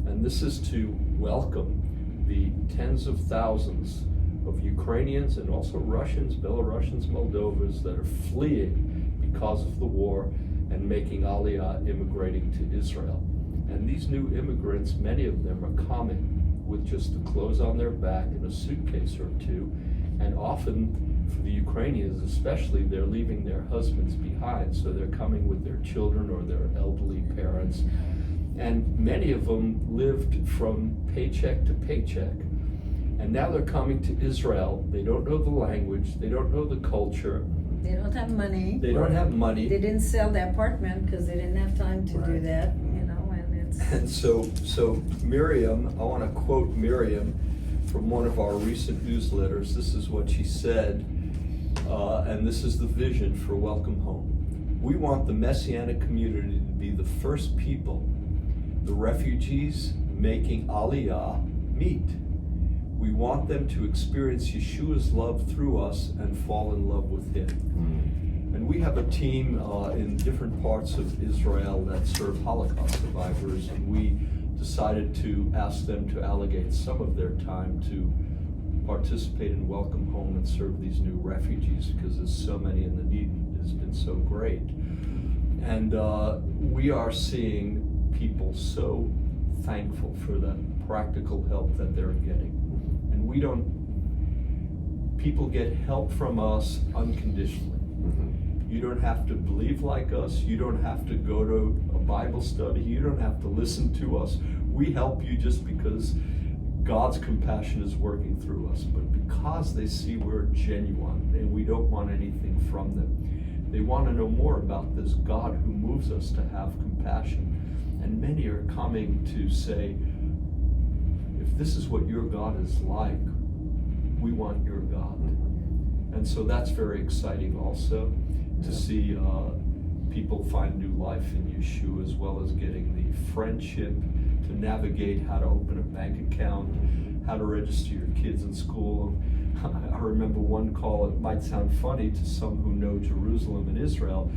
And this is to welcome the tens of thousands of Ukrainians and also Russians, Belarusians, Moldovans that are fleeing because of the war and making Aliyah, immigrating to Israel. And these new immigrants, many of them are coming with just the clothes on their back and a suitcase or two. And often, for the Ukrainians especially, they're leaving their husbands behind. So they're coming with their children or their elderly parents. And many of them lived from paycheck to paycheck. And now they're coming to Israel. They don't know the language. They don't know the culture. They don't have money. They don't have money. They didn't sell their apartment because they didn't have time to do Right. that, you know, and it's. And so Miriam, I want to quote Miriam from one of our recent newsletters. This is what she said, and this is the vision for Welcome Home. We want the Messianic community to be the first people the refugees making Aliyah meet. We want them to experience Yeshua's love through us and fall in love with him. And we have a team in different parts of Israel that serve Holocaust survivors, and we decided to ask them to allocate some of their time to participate in Welcome Home and serve these new refugees, because there's so many and the need has been so great. And we are seeing people so thankful for the practical help that they're getting. And people get help from us unconditionally. You don't have to believe like us. You don't have to go to a Bible study. You don't have to listen to us. We help you just because God's compassion is working through us, but because they see we're genuine and we don't want anything from them. They want to know more about this God who moves us to have compassion. And many are coming to say, if this is what your God is like, we want your God. And so that's very exciting also, to see people find new life in Yeshua, as well as getting the friendship to navigate how to open a bank account, how to register your kids in school. I remember one call, it might sound funny to some who know Jerusalem and Israel,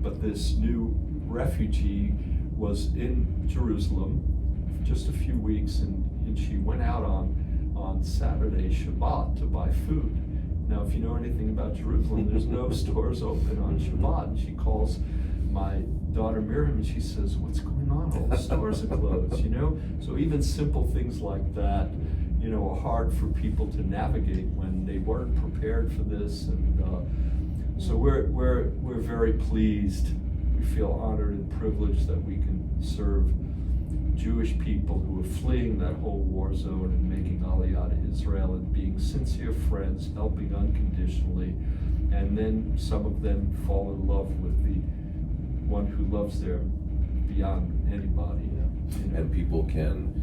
but this new refugee was in Jerusalem for just a few weeks, and she went out on Saturday, Shabbat, to buy food. Now, if you know anything about Jerusalem, there's no stores open on Shabbat. And she calls my daughter Miriam and she says, "What's going on? All the stores are closed," you know? So even simple things like that, you know, are hard for people to navigate when they weren't prepared for this. And so we're very pleased. We feel honored and privileged that we can serve Jewish people who are fleeing that whole war zone and making Aliyah to Israel and being sincere friends, helping unconditionally, and then some of them fall in love with the one who loves them beyond anybody. You know? And people can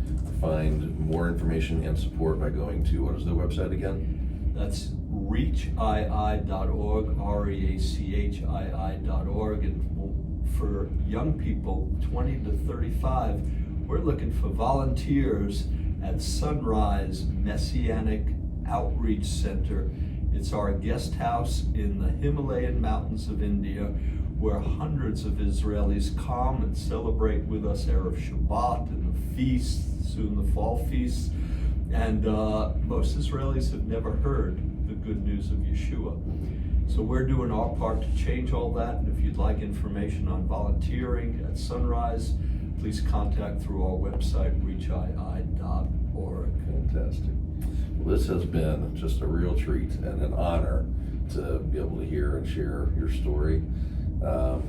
find more information and support by going to, what is the website again? That's reachii.org, REACHII.org, and for young people 20 to 35, we're looking for volunteers at Sunrise Messianic Outreach Center. It's our guest house in the Himalayan mountains of India, where hundreds of Israelis come and celebrate with us Erev Shabbat and the feast, soon the fall feast. And most Israelis have never heard the good news of Yeshua. So we're doing our part to change all that. And if you'd like information on volunteering at Sunrise, please contact through our website, reachii.org. Fantastic. Well, this has been just a real treat and an honor to be able to hear and share your story.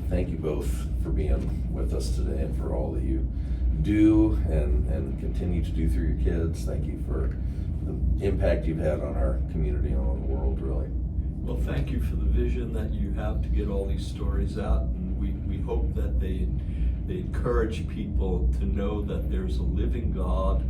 Thank you both for being with us today and for all that you do and continue to do through your kids. Thank you for the impact you've had on our community and on the world, really. Well, thank you for the vision that you have to get all these stories out, and we hope that they encourage people to know that there's a living God,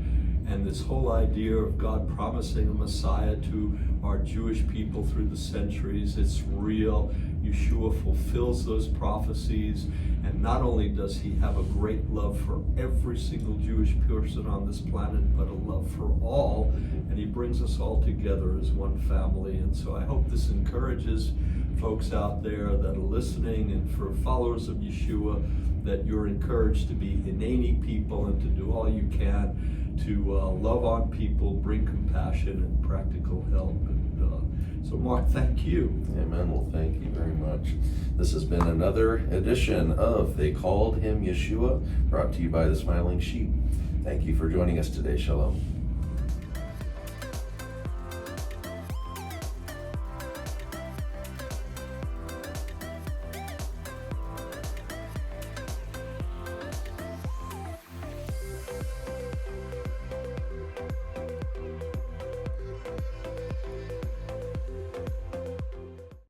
and this whole idea of God promising a Messiah to our Jewish people through the centuries, it's real. Yeshua fulfills those prophecies, and not only does he have a great love for every single Jewish person on this planet, but a love for all, and he brings us all together as one family. And so I hope this encourages folks out there that are listening, and for followers of Yeshua, that you're encouraged to be Hineni people and to do all you can to love on people, bring compassion and practical help. And so Mark, thank you. Amen. Well, thank you very much. This has been another edition of They Called Him Yeshua, brought to you by the Smiling Sheep. Thank you for joining us today. Shalom.